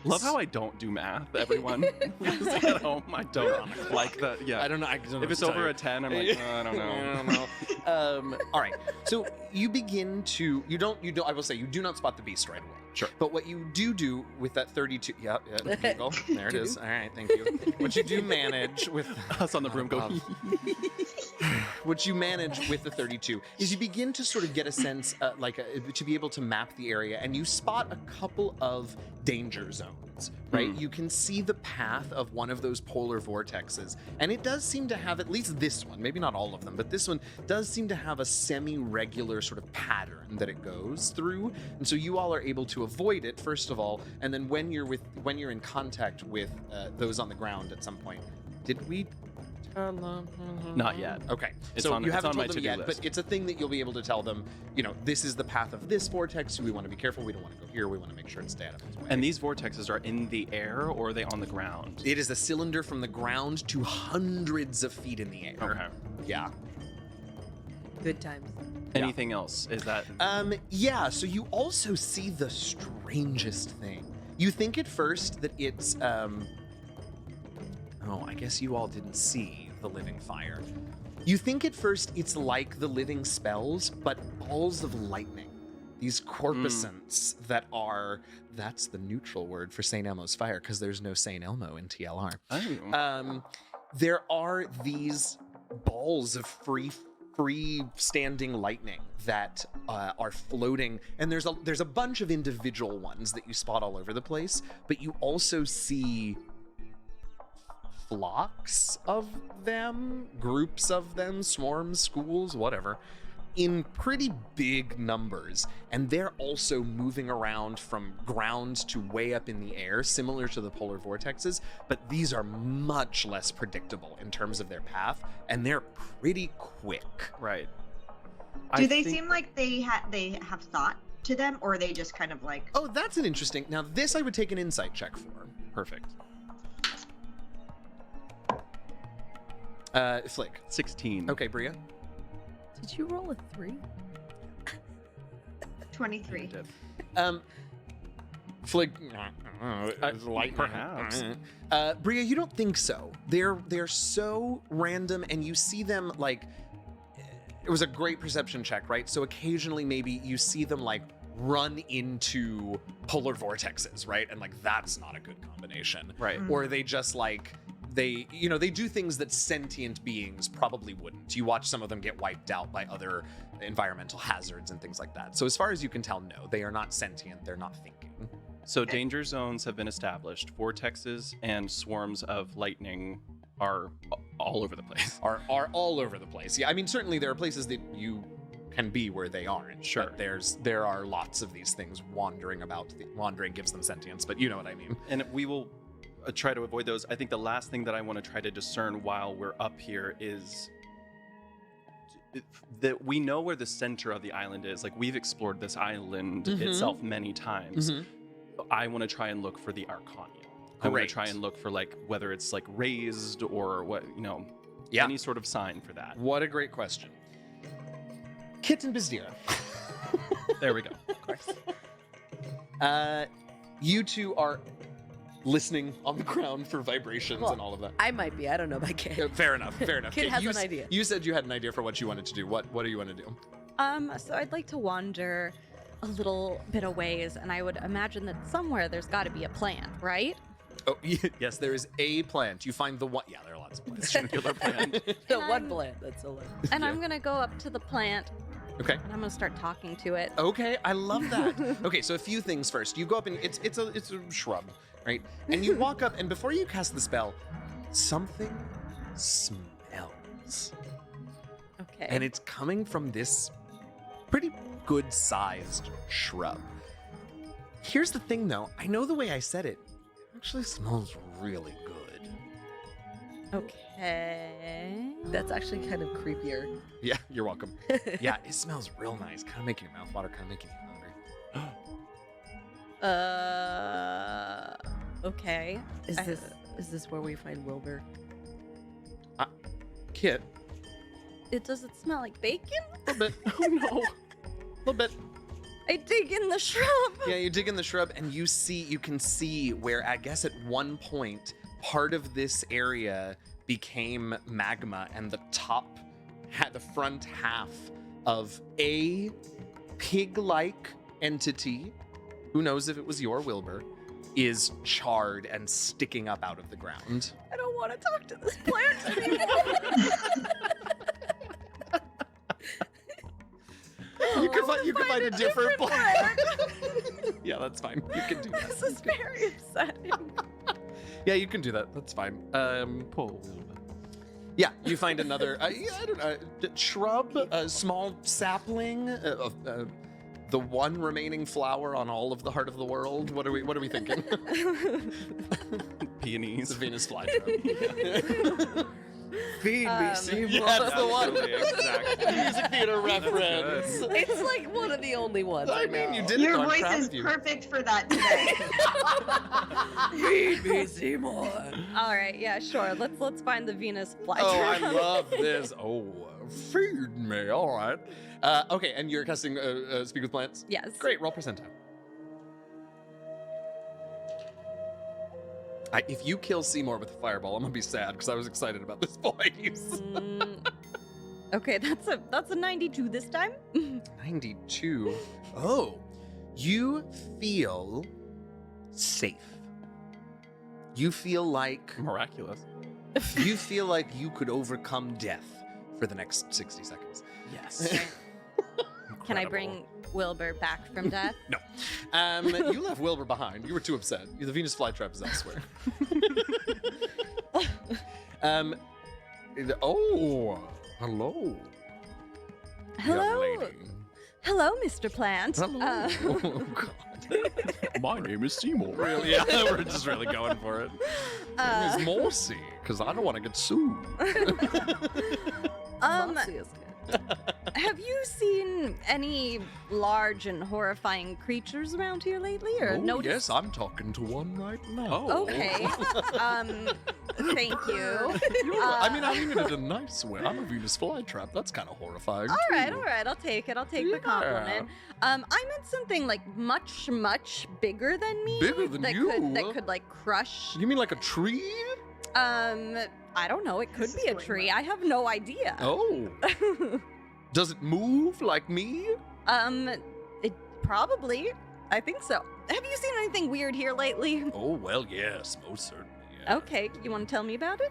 Love how I don't do math, everyone. At home, I don't like that. Yeah. I don't know. I don't know If it's what to over tell a 10, I'm like, I don't know. I don't know. All right. So you begin to. You don't. I will say you do not spot the beast right away. Sure. But what you do with that 32. Yeah. Google. There it is. All right. Thank you. What you do manage with us on the broom go. What you manage with the 32 is you begin to sort of get a sense, to be able to map the area, and you spot a couple of danger zones, right? You can see the path of one of those polar vortexes, and it does seem to have, at least this one, maybe not all of them, but this one does seem to have a semi-regular sort of pattern that it goes through, and so you all are able to avoid it, first of all, and then when you're in contact with those on the ground at some point, did we... Not yet. Okay, It's so on- you it's haven't on my told them to-do yet, list. but it's a thing that you'll be able to tell them, this is the path of this vortex, so we want to be careful, we don't want to go here, we want to make sure it's stay out of its way. And these vortexes are in the air or are they on the ground? It is a cylinder from the ground to hundreds of feet in the air. Okay. Yeah. Good times. Anything else? Is that... Yeah, so you also see the strangest thing. You think at first that it's, Oh, I guess you all didn't see the living fire. You think at first it's like the living spells, but balls of lightning. These corpuscents that are, that's the neutral word for St. Elmo's fire, because there's no St. Elmo in TLR. Oh. There are these balls of free-standing lightning that are floating, and there's a bunch of individual ones that you spot all over the place, but you also see flocks of them, groups of them, swarms, schools, whatever, in pretty big numbers. And they're also moving around from ground to way up in the air, similar to the polar vortexes, but these are much less predictable in terms of their path, and they're pretty quick. Right. Do they seem like they have thought to them, or are they just kind of like... Oh, that's an interesting... Now, this I would take an insight check for. Perfect. Flick. 16. Okay, Bria. Did you roll a 3? 23. Flick. Perhaps. Bria, you don't think so. They're so random, and you see them like... It was a great perception check, right? So occasionally maybe you see them like run into polar vortexes, right? And like that's not a good combination. Right. Or they just like they do things that sentient beings probably wouldn't. You watch some of them get wiped out by other environmental hazards and things like that. So as far as you can tell, no, they are not sentient. They're not thinking. So danger zones have been established. Vortexes and swarms of lightning are all over the place. Are all over the place. Yeah, I mean, certainly there are places that you can be where they aren't. Sure. But there are lots of these things wandering about. Wandering gives them sentience, but you know what I mean. And we will try to avoid those. I think the last thing that I want to try to discern while we're up here is that we know where the center of the island is. Like, we've explored this island itself many times. I want to try and look for the Arcania. I want to try and look for, like, whether it's like raised or what, any sort of sign for that. What a great question. Kit and Bizdira. There we go. Of course. You two are listening on the ground for vibrations and all of that. I might be. I don't know about Kit. Fair enough. Kit has an idea. You said you had an idea for what you wanted to do. What do you want to do? So I'd like to wander a little bit of ways, and I would imagine that somewhere there's got to be a plant, right? Oh, yes, there is a plant. You find the one. Yeah, there are lots of plants. Singular plant. The one plant that's alive. And I'm gonna go up to the plant. Okay. And I'm gonna start talking to it. Okay, I love that. Okay, so a few things first. You go up and it's a shrub, right? And you walk up, and before you cast the spell, something smells. Okay. And it's coming from this pretty good-sized shrub. Here's the thing, though. I know the way I said it actually smells really good. Okay. That's actually kind of creepier. Yeah, you're welcome. Yeah, it smells real nice. Kind of making your mouth water, kind of making you hungry. Okay. Is this where we find Wilbur? Kit. Does it smell like bacon? A little bit. Oh no. A little bit. I dig in the shrub. Yeah, you dig in the shrub and you can see where, I guess at one point, part of this area became magma, and the front half of a pig-like entity, who knows if it was your Wilbur, is charred and sticking up out of the ground. I don't want to talk to this plant anymore. You can find a different plant. Yeah, that's fine. You can do that. This is very upsetting. Yeah, you can do that. That's fine. Poor Wilbur. Yeah, you find another, shrub, a small sapling, the one remaining flower on all of the heart of the world. What are we thinking? Peonies. It's a Venus flytrap. Feed me, Seymour. Yeah, that's the one. Exactly. Music theater reference. It's like one of the only ones. I mean, you did it. Your I'm voice proud is of you. perfect for that today. Feed me, Seymour. All right, yeah, sure. Let's find the Venus flytrap. Oh, I love this. Oh, feed me. All right. Okay, and you're casting Speak with Plants? Yes. Great, roll percentile. If you kill Seymour with a fireball, I'm gonna be sad because I was excited about this voice. Okay, that's a 92 this time. 92. Oh, you feel safe. You feel like miraculous. You feel like you could overcome death for the next 60 seconds. Yes. Can I bring Wilbur back from death? No. You left Wilbur behind. You were too upset. The Venus flytrap is elsewhere. Oh, hello. Hello. Young lady. Hello, Mr. Plant. Hello. Oh, God. My name is Seymour. Really? Yeah, we're just really going for it. My name is Morsi, because I don't want to get sued. Have you seen any large and horrifying creatures around here lately, or noticed? Yes, I'm talking to one right now. Okay. Thank you. I mean it in a nice way. I'm a Venus flytrap. That's kind of horrifying. All right. I'll take it. I'll take the compliment. I meant something like much bigger than me. Bigger than you? That could like crush. You mean like a tree? I don't know. It could be a tree. I have no idea. Oh. Does it move like me? It probably. I think so. Have you seen anything weird here lately? Oh, well, yes, most certainly. Okay, you want to tell me about it?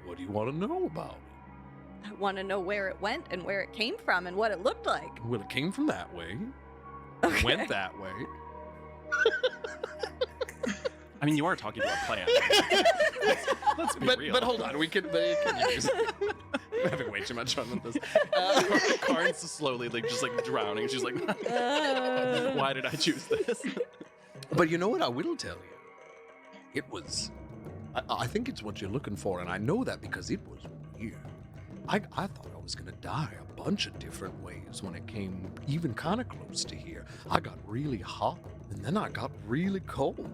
What do you want to know about I want to know where it went and where it came from and what it looked like. it? Well, it came from that way. Okay. It went that way. I mean, you are talking to a plant. Let's be real. But hold on, we can use. I'm having way too much fun with this. Karn's slowly, just drowning. She's like, why did I choose this? But you know what I will tell you? It was. I think it's what you're looking for, and I know that because it was weird. I thought I was gonna die a bunch of different ways when it came even kind of close to here. I got really hot, and then I got really cold.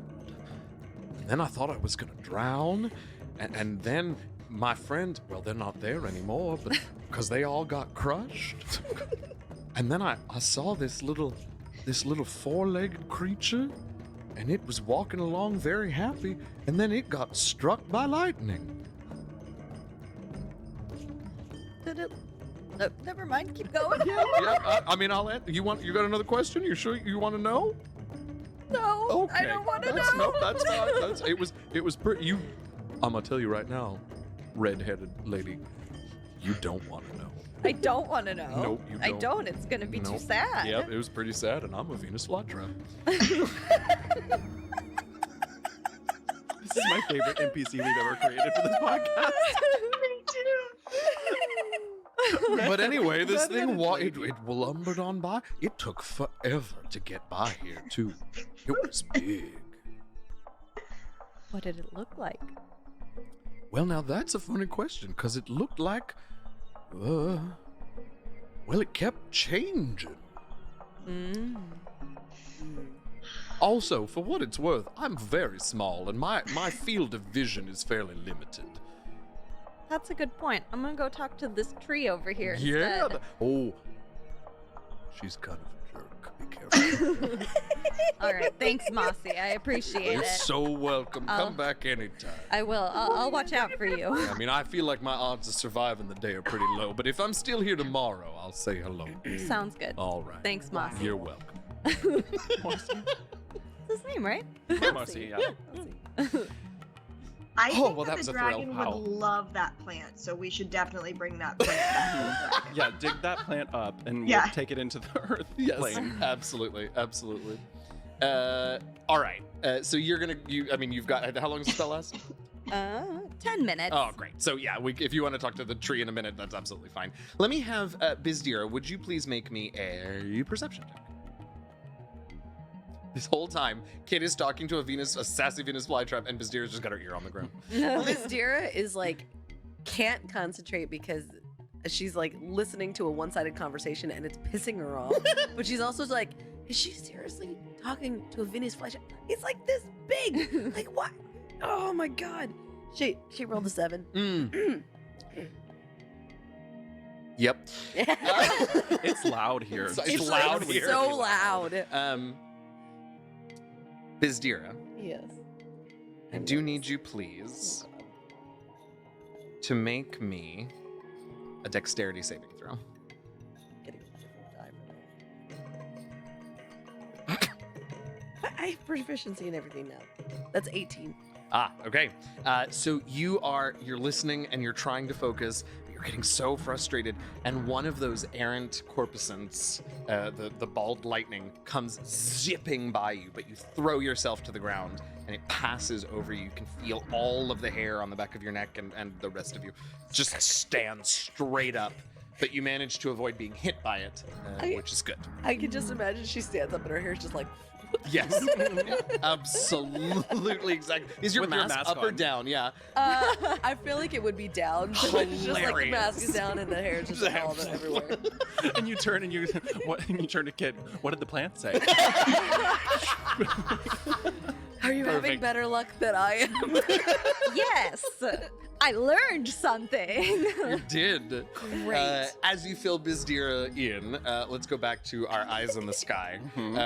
And then I thought I was gonna drown, and then my friends, well, they're not there anymore, but because they all got crushed. And then I saw this little four-legged creature, and it was walking along very happy, and then it got struck by lightning. Did it? No, never mind. Keep going. Yeah, I mean, you got another question? You sure you want to know? No, Okay. I don't want to know. No, that's fine. It was pretty. I'm gonna tell you right now, red-headed lady, you don't want to know. I don't want to know. Nope, you don't. I don't. It's gonna be too Nope. sad. Yep, it was pretty sad, and I'm a Venus flytrap. This is my favorite NPC we've ever created for this podcast. Me too. But anyway, this thing it lumbered on by. It took forever to get by here too. It was big. What did it look like? Well, now that's a funny question, because it looked like, well, it kept changing. Also, for what it's worth, I'm very small, and my field of vision is fairly limited. That's a good point. I'm gonna go talk to this tree over here Yeah. instead. Oh, she's kind of a jerk. Be careful. All right, thanks, Mossy. I appreciate You're it. so welcome. Come back anytime. I will. I'll watch out for you. I mean, I feel like my odds of surviving the day are pretty low, but if I'm still here tomorrow, I'll say hello. Sounds good. All right. Thanks, Mossy. You're welcome. That's his name, right? Marcy, yeah. I Oh, think well, that that was the a thrill. dragon How? would love that plant, so we should definitely bring that plant back to the dragon. Yeah, dig that plant up and Yeah. we'll take it into the earth Yes, plane. absolutely. All right. So you've got, how long does the spell last? 10 minutes. Oh, great. So yeah, if you want to talk to the tree in a minute, that's absolutely fine. Let me have Bizdira. Would you please make me a perception check? This whole time, Kit is talking to a sassy Venus flytrap, and Bizdira's just got her ear on the ground. Lystira is can't concentrate because she's listening to a one-sided conversation and it's pissing her off. But she's also is she seriously talking to a Venus flytrap? It's this big. What? Oh my god. She rolled a 7. Yep. It's loud here. It's loud here. So loud. Bizdira, Yes. I do need you, please, to make me a dexterity saving throw. Getting a different die for me. I have proficiency in everything now. That's 18. Ah, okay. So you're listening and you're trying to focus, but you're getting so frustrated, and one of those errant corpuscants, the bald lightning, comes zipping by you, but you throw yourself to the ground, and it passes over you. You can feel all of the hair on the back of your neck and the rest of you just stand straight up, but you manage to avoid being hit by it, which is good. I can just imagine she stands up and her hair's just Yes, absolutely, exactly. Is your With your mask mask up or on. down? Yeah. I feel like it would be down. So it's just the mask is Hilarious. down and the hair is just all everywhere. And you turn and you turn to Kid. What did the plant say? Are you having Perfect. better luck than I am? Yes, I learned something. You did. Great. As you fill Bizdira in, let's go back to our eyes in the sky.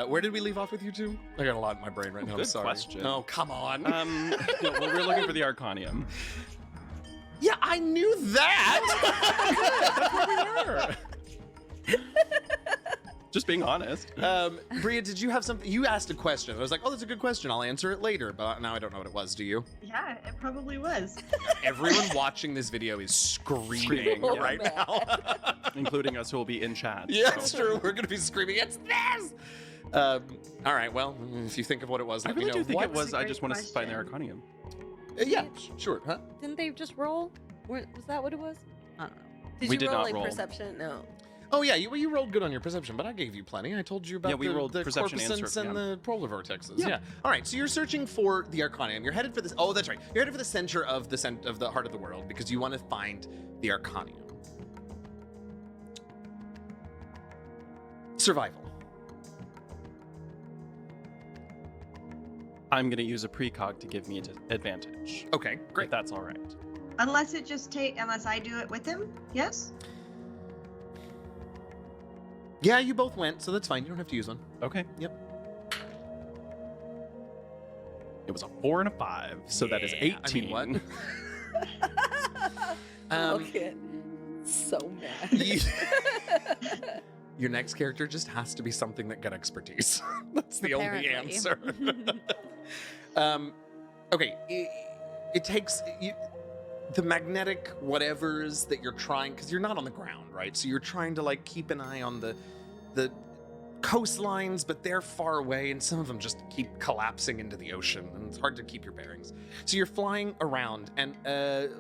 Where did we leave off with you two? I got a lot in my brain right now. I'm Good sorry. question. Oh, come on. We're looking for the Arcanium. Yeah, I knew that. Just being honest. Bria, did you have something? You asked a question. I was like, oh, that's a good question. I'll answer it later. But now I don't know what it was. Do you? Yeah, it probably was. Everyone watching this video is screaming right now. Including us who will be in chat. Yeah, it's true. We're going to be screaming, it's this! All right, well, if you think of what it was, I let really me know. do think What? it was, I just want to find the Arcanium. Yeah, sure. Huh? Didn't they just roll? Was that what it was? I don't know. Did We you did roll not a roll. perception? No. Oh, yeah, you rolled good on your perception, but I gave you plenty. I told you about Yeah, we rolled the perception and corpuscence and yeah. the polar vortexes. Yeah. Yeah. All right, so you're searching for the Arcanium. You're headed for this. Oh, that's right. You're headed for the center of the heart of the world because you want to find the Arcanium. Survival. I'm going to use a precog to give me an advantage. Okay, great. If that's all right. Unless I do it with him. Yes. Yeah, you both went, so that's fine. You don't have to use one. Okay. Yep. It was a 4 and a 5, so that is 18. I mean, what? Look at so mad. Your next character just has to be something that got expertise. That's the only Apparently. answer. Okay, it takes the magnetic whatevers that you're trying, because you're not on the ground, right? So you're trying to like keep an eye on the coastlines, but they're far away, and some of them just keep collapsing into the ocean, and it's hard to keep your bearings. So you're flying around, and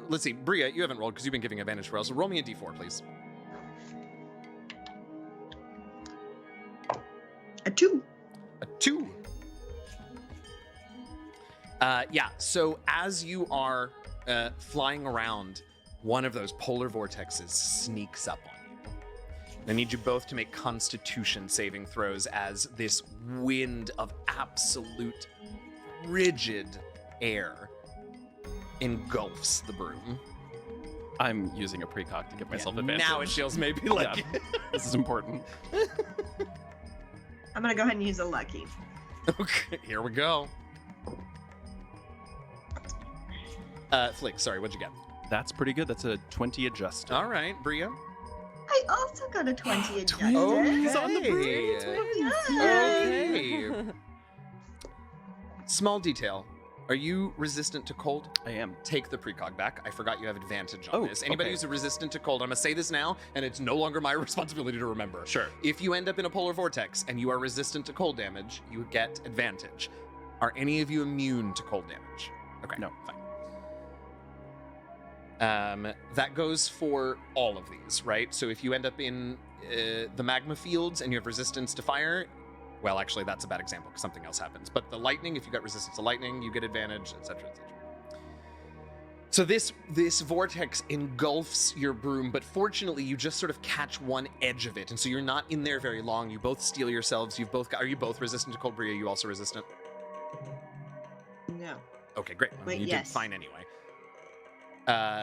let's see, Bria, you haven't rolled because you've been giving advantage for us. So roll me a d4, please. A 2. A 2. Yeah, so as you are flying around, one of those polar vortexes sneaks up on you. I need you both to make Constitution saving throws as this wind of absolute rigid air engulfs the broom. I'm using a precog to give myself advantage. Now it feels maybe like Yeah, this is important. I'm gonna go ahead and use a lucky. Okay, here we go. Flick, sorry, what'd you get? That's pretty good. That's a 20 adjusted. All right, Bria. I also got a 20 adjusted. He's on the broom. Okay. Small detail. Are you resistant to cold? I am. Take the precog back. I forgot you have advantage on Oh, this. Anybody okay. who's resistant to cold, I'm gonna say this now, and it's no longer my responsibility to remember. Sure. If you end up in a polar vortex and you are resistant to cold damage, you get advantage. Are any of you immune to cold damage? Okay. No. Fine. That goes for all of these, right? So if you end up in the magma fields and you have resistance to fire, well, actually, that's a bad example because something else happens. But the lightning, if you got resistance to lightning, you get advantage, etc., etc. So this vortex engulfs your broom, but fortunately, you just sort of catch one edge of it, and so you're not in there very long. You both steel yourselves. You've both got. Are you both resistant to cold, Bria? Are you also resistant? No. Okay, great. Wait, you yes. did fine anyway.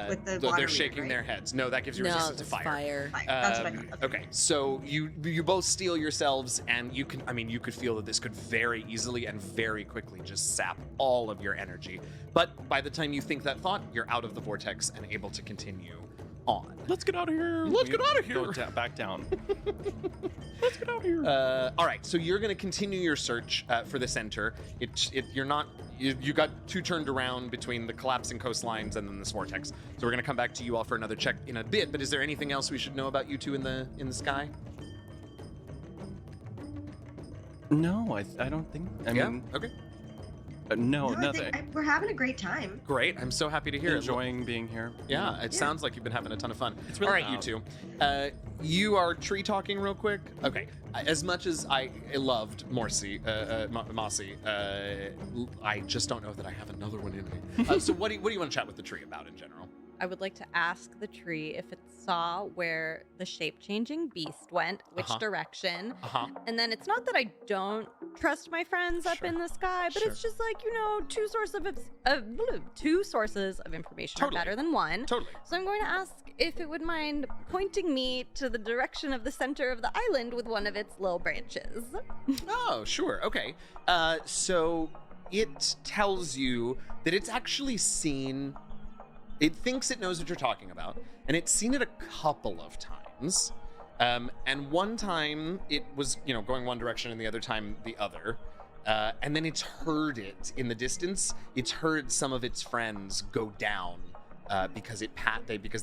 With the water they're meter, shaking right? their heads. No, that gives you No, resistance to that's fire. fire. That's what I thought. Okay, so you both steel yourselves, and you could feel that this could very easily and very quickly just sap all of your energy. But by the time you think that thought, you're out of the vortex and able to continue on. Let's get out of here. Let's get out of here. Go back down. Let's get out of here. All right, so you're going to continue your search for the center. You got two turned around between the collapsing coastlines and then this vortex. So we're going to come back to you all for another check in a bit. But is there anything else we should know about you two in the sky? No, I don't think. I mean, okay. No, No, I nothing. think we're having a great time. Great. I'm so happy to hear it. Enjoying being here. Yeah, it sounds like you've been having a ton of fun. It's really all right, you two. You are tree talking real quick. Okay. As much as I loved Mossy, I just don't know that I have another one in me. So what do you want to chat with the tree about in general? I would like to ask the tree if it saw where the shape-changing beast went, which direction. And then it's not that I don't trust my friends up in the sky, but it's just like, two sources of information are better than one. Totally. So I'm going to ask if it would mind pointing me to the direction of the center of the island with one of its little branches. Oh, sure. Okay. So it tells you that it's actually seen. It thinks it knows what you're talking about, and it's seen it a couple of times. And one time it was, going one direction and the other time the other. And then it's heard it in the distance. It's heard some of its friends go down because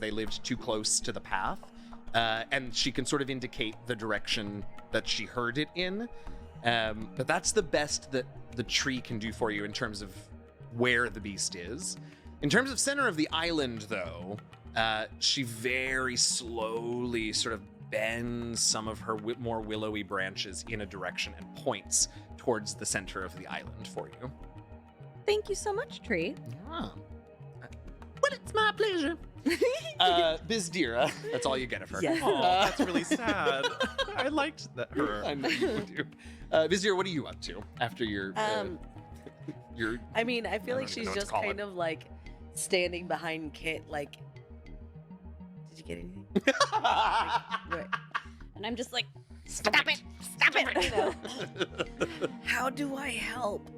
they lived too close to the path. And she can sort of indicate the direction that she heard it in. But that's the best that the tree can do for you in terms of where the beast is. In terms of center of the island, though, she very slowly sort of bends some of her more willowy branches in a direction and points towards the center of the island for you. Thank you so much, Tree. Yeah. But it's my pleasure. Bizdira, that's all you get of her. Yes. Oh, that's really sad. I liked her. I know you do. Bizdira, what are you up to after your? I mean, I feel I like don't even she's know what to just call kind it. of like standing behind Kit, like, did you get anything? Right. And I'm just like, stop it. You know? How do I help?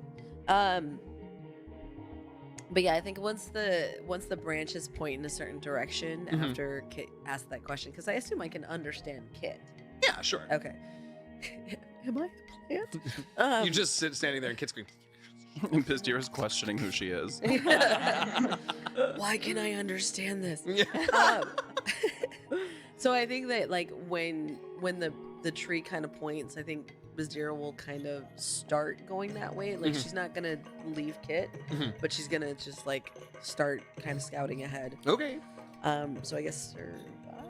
But yeah, I think once the branches point in a certain direction after Kit asked that question, because I assume I can understand Kit. Yeah, sure. Okay. Am I a plant? You just standing there and Kit's going. And Bizdira's questioning who she is. Why can I understand this? So I think that like when the tree kind of points, I think Bizdira will kind of start going that way. Like she's not gonna leave Kit, but she's gonna just like start kind of scouting ahead. Okay. So I guess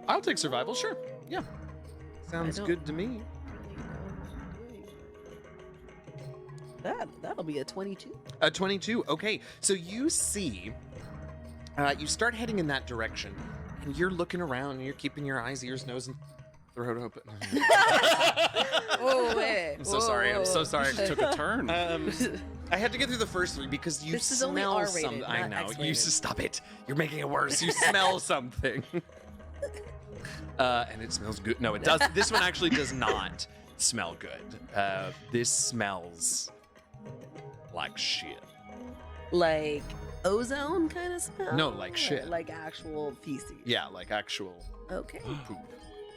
I'll take survival. Sure. Yeah. Sounds don't- good to me. That'll be a 22. A 22. Okay. So you see, you start heading in that direction, and you're looking around, and you're keeping your eyes, ears, nose, and throat open. Oh, wait. I'm so sorry. I'm so sorry. It took a turn. I had to get through the first three because you This is only smell R-rated, something. I not know. X-rated. You stop it. You're making it worse. You smell something. And it smells good. No, it does. This one actually does not smell good. This smells like shit. Like ozone kind of smell? No, like shit. Like actual feces. Yeah, like actual Okay. poop.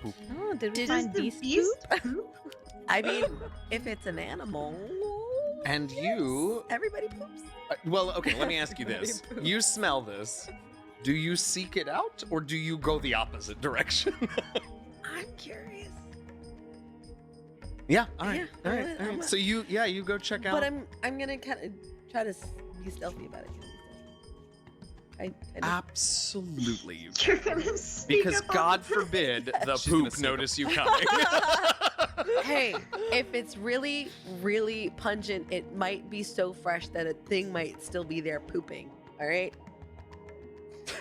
Poop. Oh, did we Does find the beast beast poop? I mean, if it's an animal. And you. Everybody poops. Well, okay, let me ask you this. You smell this. Do you seek it out or do you go the opposite direction? I'm curious. Yeah, all right. Yeah, all I'm right. gonna- All right. I'm So you go check out. But I'm gonna kind of try to be stealthy about it. Absolutely you You're can. gonna sneak Because up on God the- forbid the She's gonna poop sneak up. notice you coming. Hey, if it's really, really pungent, it might be so fresh that a thing might still be there pooping. All right.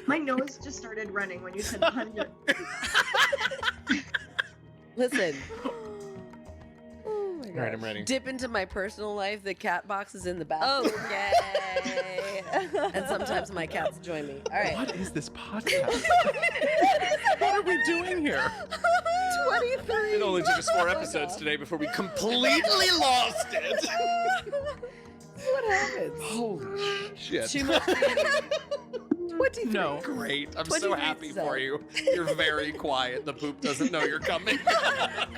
My nose just started running when you said 100. Listen. Oh my All right, I'm ready. Dip into my personal life. The cat box is in the bathroom. Oh, yay. And sometimes my cats join me. All right. What is this podcast? What are we doing here? 23. It only took us 4 episodes today before we completely lost it. What happens? Holy shit. Too much. 23. No. Great. I'm 23 so happy is for out. you. You're very quiet. The poop doesn't know you're coming. That's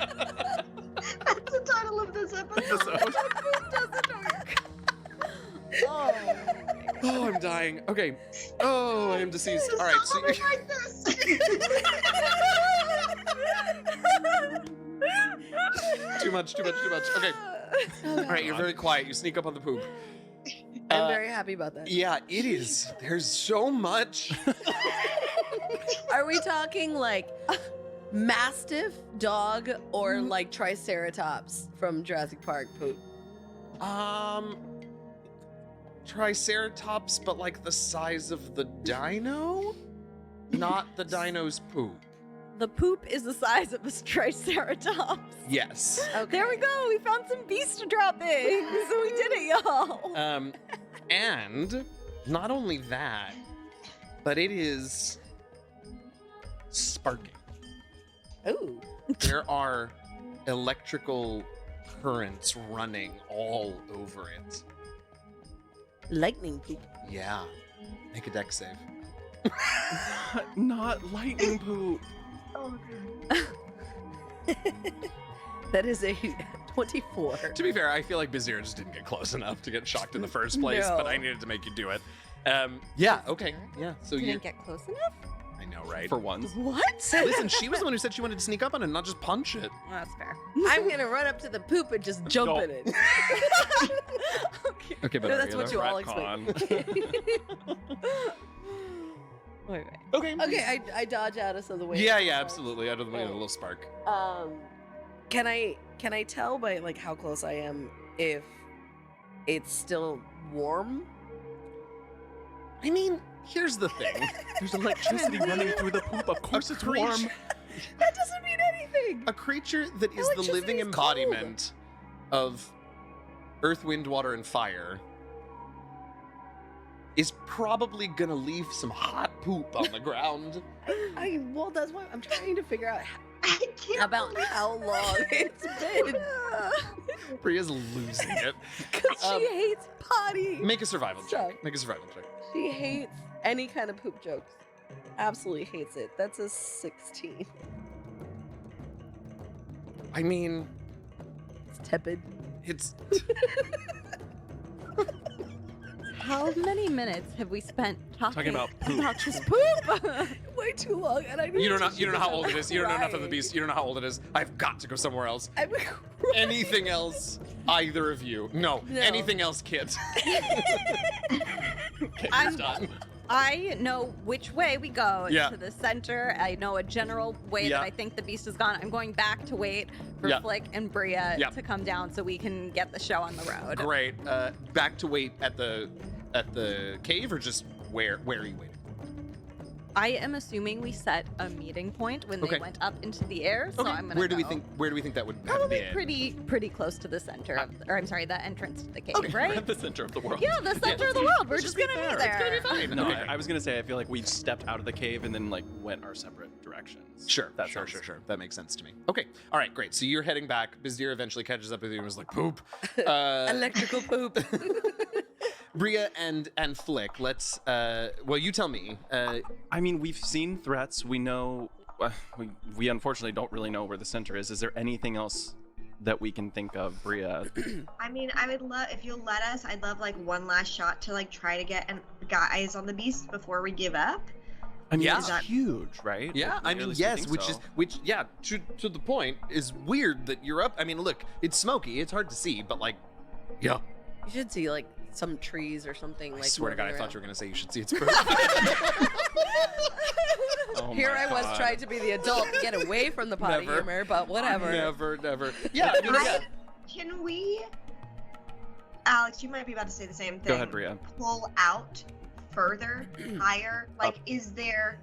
the title of this episode. Oh. Oh, I'm dying. Okay. Oh, I am deceased. All right. So Something like this. too much. Okay. All right. You're very quiet. You sneak up on the poop. I'm very happy about that. Yeah, it is. There's so much. Are we talking like mastiff dog or like triceratops from Jurassic Park poop? Triceratops, but like the size of the dino? Not the dino's poop. The poop is the size of a triceratops. Yes. Okay. There we go. We found some beast droppings. We did it, y'all. And not only that, but it is sparking. Ooh. There are electrical currents running all over it. Lightning poop. Yeah. Make a deck save. Not lightning poop. Oh, God. That is a 24. To be fair, I feel like Bizir just didn't get close enough to get shocked in the first place, but I needed to make you do it. Yeah, okay. Yeah, so you didn't get close enough? I know, right? For once. What? Listen, she was the one who said she wanted to sneak up on it, not just punch it. Well, that's fair. I'm gonna run up to the poop and just jump in it. Okay, but No, that's what you all expect. Wait. Okay. Okay, I dodge out of the way. Yeah, absolutely. Out of the way, a little spark. Can I tell by like how close I am if it's still warm? I mean, here's the thing. There's electricity running through the poop. Of course it's warm. That doesn't mean anything. A creature that is the living embodiment of earth, wind, water, and fire is probably gonna leave some hot poop on the ground. Well, that's why I'm trying to figure out about how long it's been. Bria's losing it. Because she hates potty. Make a survival Stop. check. Make a survival check. She hates any kind of poop jokes. Absolutely hates it. That's a 16. I mean, it's tepid. It's. How many minutes have we spent talking about poop? About this poop? Way too long, and I You don't know how old it is. You don't know enough of the beast. You don't know how old it is. I've got to go somewhere else. Anything else? Either of you? No. Anything else, kids? Okay, I'm done. I know which way we go Yeah. to the center. I know a general way Yeah. that I think the beast has gone. I'm going back to wait for Yeah. Flick and Bria Yeah. to come down so we can get the show on the road. Great. Back to wait at the cave, or just where are you waiting? I am assuming we set a meeting point when Okay. they went up into the air. So Okay. I'm gonna Where do we go think that would have Probably been? pretty close to the center, or I'm sorry, the entrance to the cave, We're right? at the center of the world. Yeah, the center of the world. We're just gonna be there. It's gonna be fine. No, Okay. I was gonna say I feel like we stepped out of the cave and then like went our separate directions. Sure, That sure. sounds- That makes sense to me. Okay, all right, great. So you're heading back. Bizdir eventually catches up with you and was like, poop. Electrical poop. Bria and Flick, let's, well, you tell me. I mean, we've seen threats. We know. We unfortunately don't really know where the center is. Is there anything else that we can think of, Bria? I mean, I would love, if you'll let us, I'd love like one last shot to like try to get eyes on the beast before we give up. I mean, Yeah. it's huge, right? Yeah, Like, I at mean, least we yes, think which so. is, yeah, to the point, is weird that you're up. I mean, look, it's smoky, it's hard to see, but like, yeah. You should see like some trees or something. I Like swear to God, I moving thought you around. were gonna say you should see its perfect. Oh Here my I was God. trying to be the adult to get away from the potty Never. humor, but whatever. Never. Yeah, I mean, yeah. Can we, Alex, you might be about to say the same thing. Go ahead, Bria. Pull out further, higher? Like, is there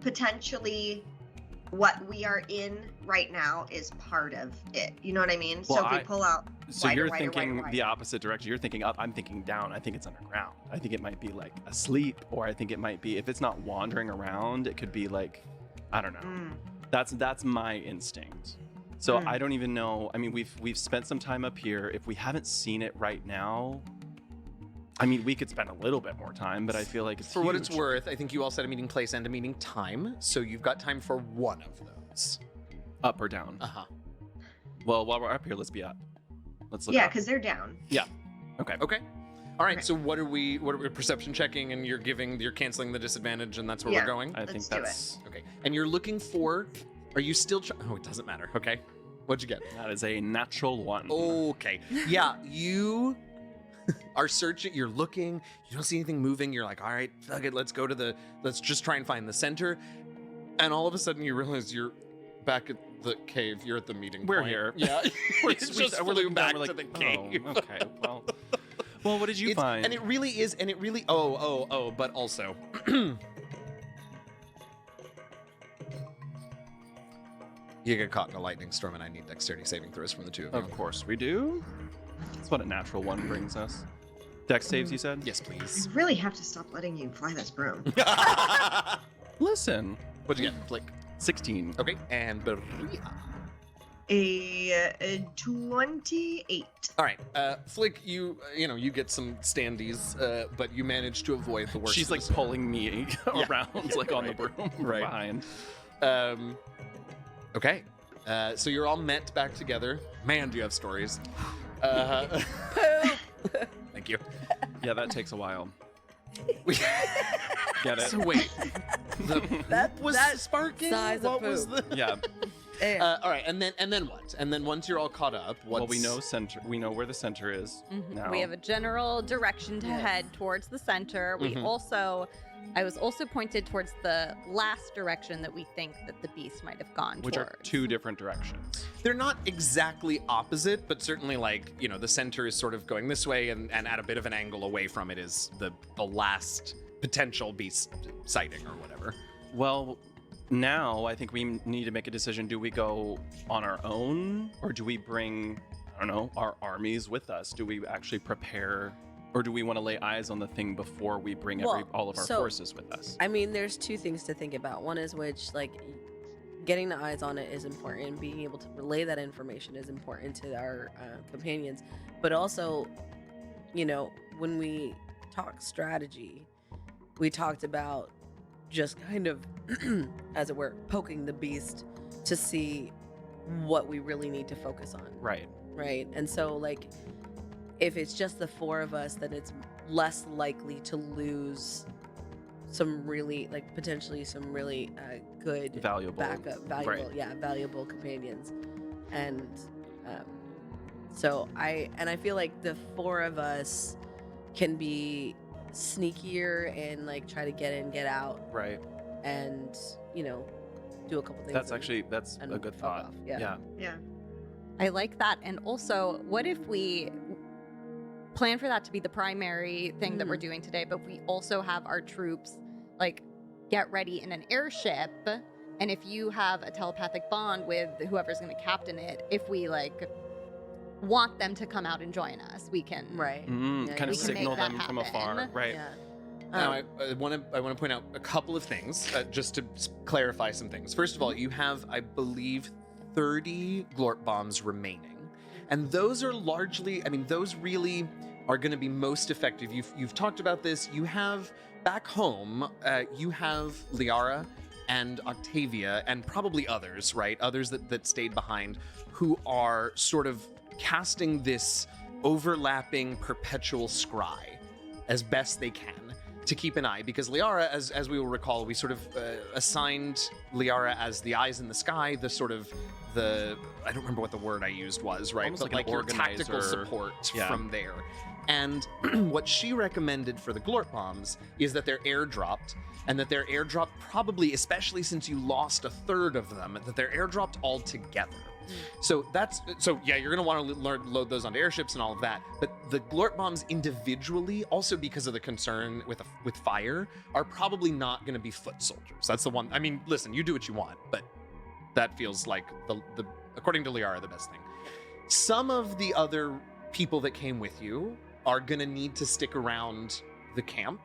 potentially what we are in right now is part of it? You know what I mean? Well, so if we pull out So wider, you're wider, thinking wider, the wider. opposite direction. You're thinking up. I'm thinking down. I think it's underground. I think it might be like asleep, or I think it might be, if it's not wandering around, it could be like, I don't know. That's my instinct. So I don't even know. I mean, we've spent some time up here. If we haven't seen it right now, I mean, we could spend a little bit more time, but I feel like it's For what it's huge. worth, I think you all set a meeting place and a meeting time, so you've got time for one of those. Up or down. Uh-huh. Well, while we're up here, let's be up. Let's look Yeah, up. because they're down. Yeah. Okay. Okay. All right. So what are we perception checking, and you're canceling the disadvantage, and that's where Yeah, we're going? I think let's do it. that's Okay. And you're looking for, are you still oh, it doesn't matter. Okay. What'd you get? that is a natural one. Okay. Yeah, you are searching, you're looking, you don't see anything moving, you're like, all right, fuck it, let's just try and find the center. And all of a sudden you realize you're back at the cave, you're at the meeting We're point. here. Yeah. We're It's we- just we're flew looking back down, we're to like, the cave. Oh, okay. Well, what did you find? And it really, but also. You get caught in a lightning storm, and I need dexterity saving throws from the two of you. Of course we do. That's what a natural one brings us. Dex saves, you said? Yes, please. I really have to stop letting you fly this broom. Listen. What'd you get, Flick? 16. Okay, and Bria. A 28. All right, Flick, you get some standees, but you manage to avoid the worst. She's of like the- pulling me around, like on the broom from Right. behind. Okay. So you're all met back together. Man, do you have stories? Thank you. Yeah, that takes a while. Get it? So wait, That was that sparking? size of What was poop. the? Yeah. All right, and then what? And then once you're all caught up, Well, we know center. We know where the center is now. We have a general direction to head towards the center. We I was also pointed towards the last direction that we think that the beast might have gone Which towards. are two different directions. They're not exactly opposite, but certainly like, the center is sort of going this way and at a bit of an angle away from it is the last potential beast sighting or whatever. Well, now I think we need to make a decision. Do we go on our own or do we bring, I don't know, our armies with us? Do we actually prepare or do we want to lay eyes on the thing before we bring all of our forces with us? I mean, there's two things to think about. One is getting the eyes on it is important. Being able to relay that information is important to our companions. But also, when we talk strategy, we talked about just kind of, as it were, poking the beast to see what we really need to focus on. Right. Right. And so, if it's just the four of us, then it's less likely to lose some really, potentially some really good valuable valuable companions. And so I feel like the four of us can be sneakier and try to get in, get out. Right. And, do a couple things. That's a good thought. Off. Yeah. I like that. And also, what if we plan for that to be the primary thing that we're doing today, but we also have our troops get ready in an airship, and if you have a telepathic bond with whoever's going to captain it, if we want them to come out and join us, we can kind of signal them from afar, right? Yeah. Now, I want to point out a couple of things just to clarify some things. First of all, you have, I believe, 30 glort bombs remaining, and those are largely, those really are going to be most effective. You've talked about this. You have back home, you have Liara and Octavia and probably others, right? Others that stayed behind who are sort of casting this overlapping perpetual scry as best they can to keep an eye, because Liara, as we will recall, we sort of assigned Liara as the eyes in the sky, the sort of I don't remember what the word I used was, right? Almost But like an your tactical organizer. support Yeah. from there. And what she recommended for the glort bombs is that they're airdropped, and that they're airdropped probably, especially since you lost a third of them, that they're airdropped all together. So you're gonna want to load those onto airships and all of that. But the glort bombs individually, also because of the concern with fire, are probably not gonna be foot soldiers. That's the one. Listen, you do what you want, but that feels like the according to Liara, the best thing. Some of the other people that came with you are gonna need to stick around the camp.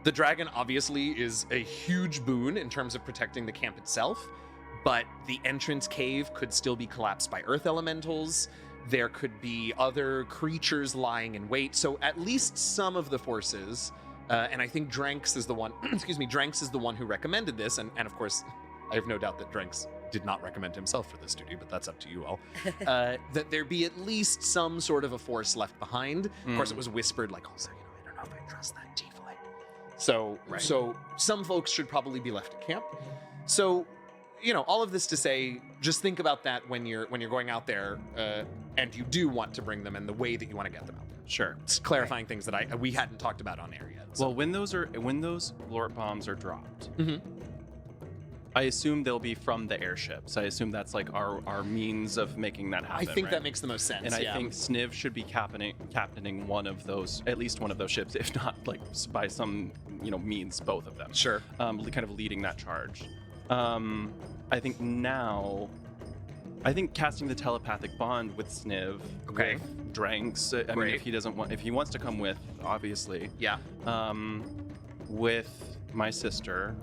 The dragon obviously is a huge boon in terms of protecting the camp itself, but the entrance cave could still be collapsed by earth elementals. There could be other creatures lying in wait. So at least some of the forces, and I think Dranks is the one, Dranks is the one who recommended this, and of course, I have no doubt that Dranks did not recommend himself for this duty, but that's up to you all. That there be at least some sort of a force left behind. Of course, it was whispered also, I don't know if I trust that tiefling. So some folks should probably be left at camp. So, all of this to say, just think about that when you're going out there, and you do want to bring them and the way that you want to get them out there. Sure. It's clarifying things that we hadn't talked about on air yet. So. Well, when those glort bombs are dropped, I assume they'll be from the airships. I assume that's our means of making that happen. I think right? that makes the most sense. And I think Sniv should be captaining one of those, at least one of those ships, if not by some means both of them. Sure. Kind of leading that charge. I think casting the telepathic bond with Sniv, with Dranks. I mean, if he wants to come with, obviously. Yeah. With my sister.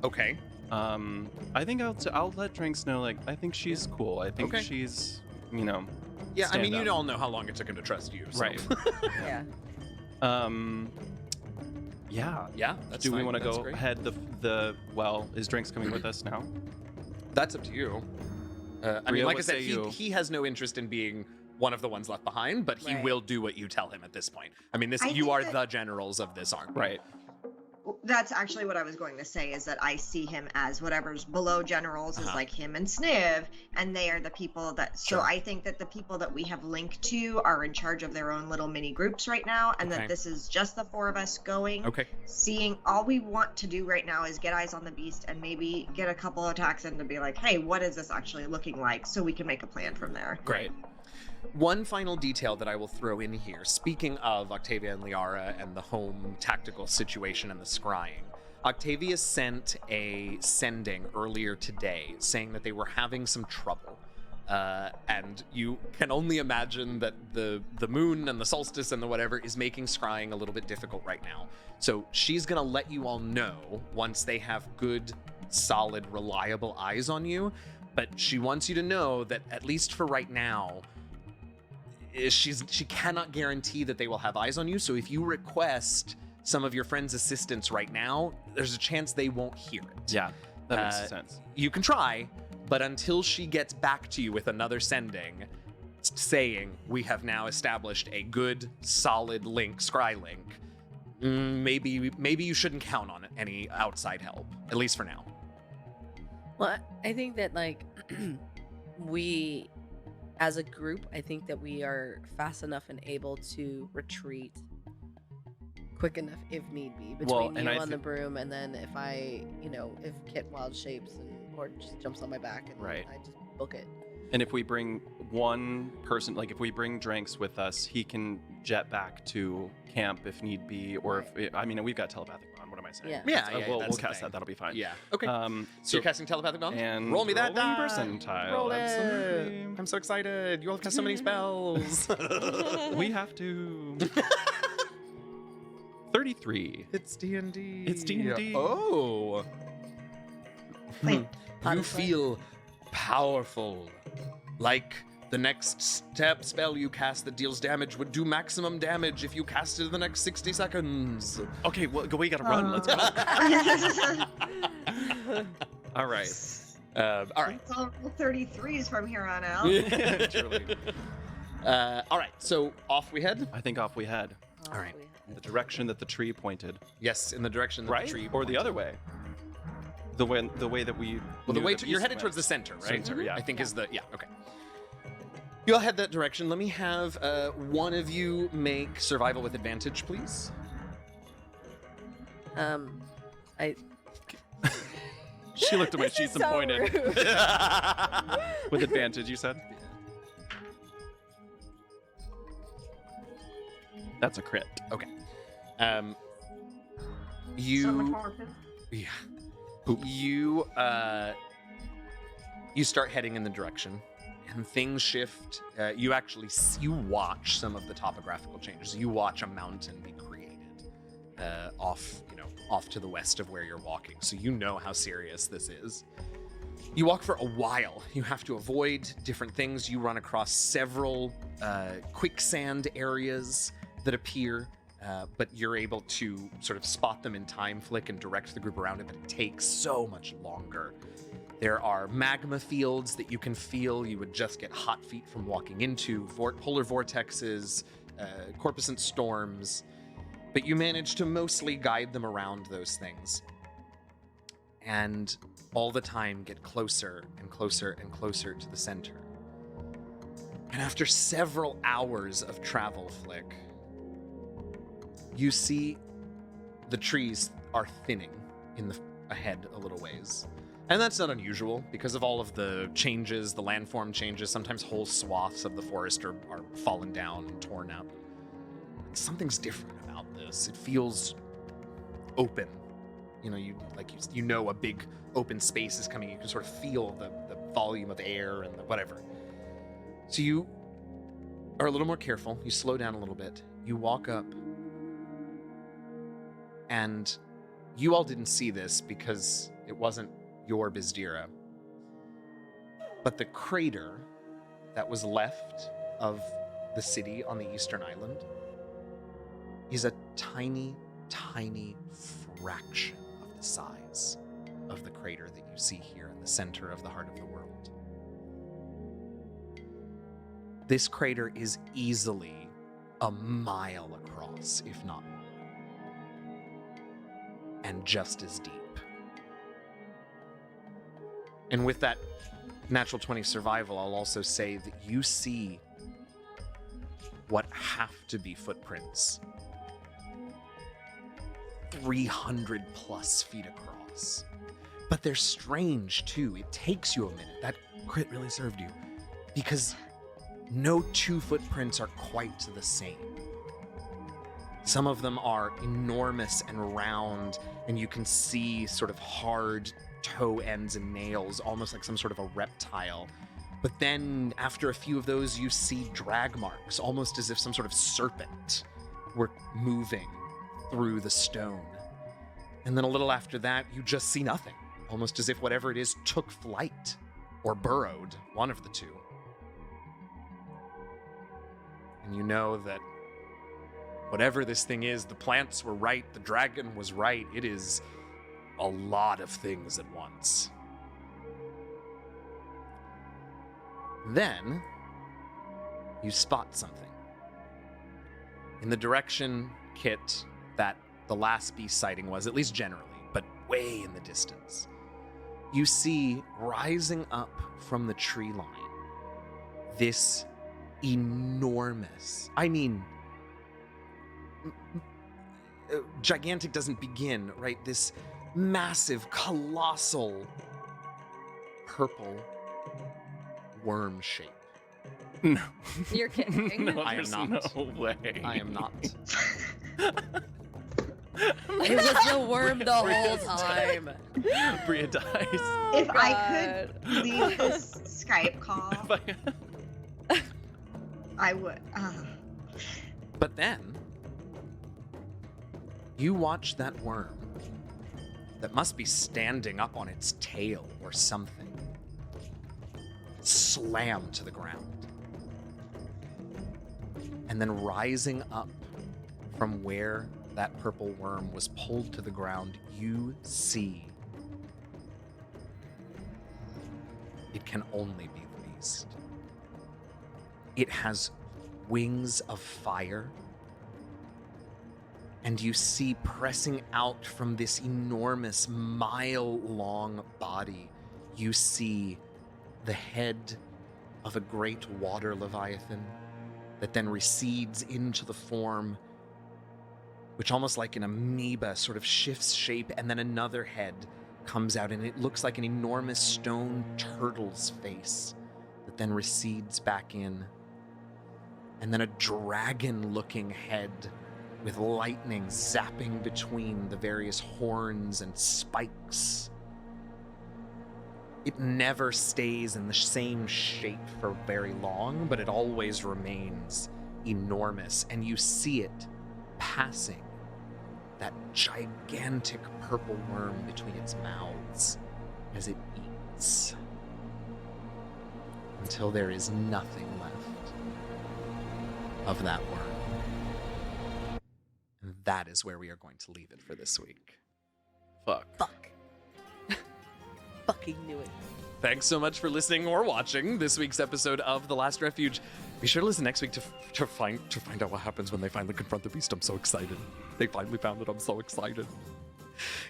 Okay. I think I'll let Dranks know. I think she's cool. I think she's, Yeah, you all know how long it took him to trust you. So. Right. Yeah. Yeah. That's Do we fine. want to That's go great. ahead? Is Drinks coming with us now? That's up to you. I mean, like I said, he has no interest in being one of the ones left behind, but he will do what you tell him at this point. I mean, you are the generals of this army. Right. That's actually what I was going to say, is that I see him as whatever's below generals is like him and Sniv, and they are the people that, so I think that the people that we have linked to are in charge of their own little mini groups right now, and that this is just the 4 of us going, seeing, all we want to do right now is get eyes on the beast and maybe get a couple attacks in to be like, hey, what is this actually looking like, so we can make a plan from there. Great. One final detail that I will throw in here, speaking of Octavia and Liara and the home tactical situation and the scrying, Octavia sent a sending earlier today saying that they were having some trouble. And you can only imagine that the moon and the solstice and the whatever is making scrying a little bit difficult right now. So she's going to let you all know once they have good, solid, reliable eyes on you. But she wants you to know that, at least for right now, she cannot guarantee that they will have eyes on you. So if you request some of your friends' assistance right now, there's a chance they won't hear it. Yeah, that makes sense. You can try, but until she gets back to you with another sending saying we have now established a good, solid link, scry link, maybe you shouldn't count on any outside help, at least for now. Well, I think that, like, we, as a group, I think that we are fast enough and able to retreat quick enough if need be, between you on the broom, and then if if Kit wild shapes or just jumps on my back and I just book it. And if we bring one person, like if we bring Dranks with us, he can jet back to camp if need be, or if we've got telepathic bond. What am I saying? We'll cast that. That'll be fine. Yeah. Okay. So you're casting telepathic bond? And roll me that die. Percentile. Roll Absolutely. it. I'm so excited. You all have cast so many spells. We have to. 33. It's D&D. It's D&D. Oh. You feel powerful. Like the next spell you cast that deals damage would do maximum damage if you cast it in the next 60 seconds. Okay, well, we gotta run. Let's go. All right. All right. It's all 33s from here on out. Truly. All right, so off we head? I think off we head. All right. In the direction that the tree pointed. Yes, in the direction that the tree pointed. Or the other way. The way that we. Well, the way you're headed towards the center, right? Center, yeah. I think is the okay. You all head that direction. Let me have one of you make survival with advantage, please. She looked at my sheets and pointed. With advantage, you said? That's a crit. Okay. You. So much more. Yeah. You you start heading in the direction, and things shift. You watch some of the topographical changes. You watch a mountain be created off to the west of where you're walking. So you know how serious this is. You walk for a while. You have to avoid different things. You run across several quicksand areas that appear. But you're able to sort of spot them in time, flick, and direct the group around it, but it takes so much longer. There are magma fields that you can feel. You would just get hot feet from walking into, polar vortexes, corpuscent storms, but you manage to mostly guide them around those things. And all the time get closer and closer and closer to the center. And after several hours of travel, Flick, you see the trees are thinning ahead a little ways. And that's not unusual because of all of the changes, the landform changes. Sometimes whole swaths of the forest are fallen down and torn up. Something's different about this. It feels open. You know a big open space is coming. You can sort of feel the volume of air and the whatever. So you are a little more careful. You slow down a little bit. You walk up. And you all didn't see this because it wasn't your Bizdira. But the crater that was left of the city on the eastern island is a tiny, tiny fraction of the size of the crater that you see here in the center of the heart of the world. This crater is easily a mile across, if not more, and just as deep. And with that natural 20 survival, I'll also say that you see what have to be footprints 300 plus feet across. But they're strange too. It takes you a minute. That crit really served you, because no two footprints are quite the same. Some of them are enormous and round, and you can see sort of hard toe ends and nails, almost like some sort of a reptile. But then after a few of those, you see drag marks, almost as if some sort of serpent were moving through the stone. And then a little after that, you just see nothing, almost as if whatever it is took flight or burrowed, one of the two. And you know that whatever this thing is, the plants were right, the dragon was right. It is a lot of things at once. Then you spot something. In the direction, Kit, that the last beast sighting was, at least generally, but way in the distance, you see rising up from the tree line this enormous, gigantic doesn't begin, right? This massive, colossal, purple worm shape. No. You're kidding. No, I am there's not. no way. I am not. It was the worm the whole time. Bria dies. If I could leave this Skype call, I would. But then, you watch that worm that must be standing up on its tail or something slam to the ground. And then rising up from where that purple worm was pulled to the ground, you see it can only be the beast. It has wings of fire, and you see pressing out from this enormous mile-long body, you see the head of a great water leviathan that then recedes into the form, which almost like an amoeba sort of shifts shape, and then another head comes out, and it looks like an enormous stone turtle's face that then recedes back in. And then a dragon-looking head with lightning zapping between the various horns and spikes. It never stays in the same shape for very long, but it always remains enormous, and you see it passing that gigantic purple worm between its mouths as it eats, until there is nothing left of that worm. And that is where we are going to leave it for this week. Fuck. Fucking knew it. Thanks so much for listening or watching this week's episode of The Last Refuge. Be sure to listen next week to find out what happens when they finally confront the beast. I'm so excited. They finally found it. I'm so excited.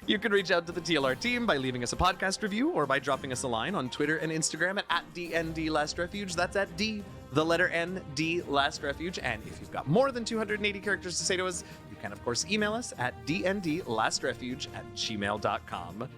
You can reach out to the TLR team by leaving us a podcast review or by dropping us a line on Twitter and Instagram at @DNDLastRefuge. That's at D, the letter N, D, Last Refuge. And if you've got more than 280 characters to say to us, you can, of course, email us at dndlastrefuge@gmail.com.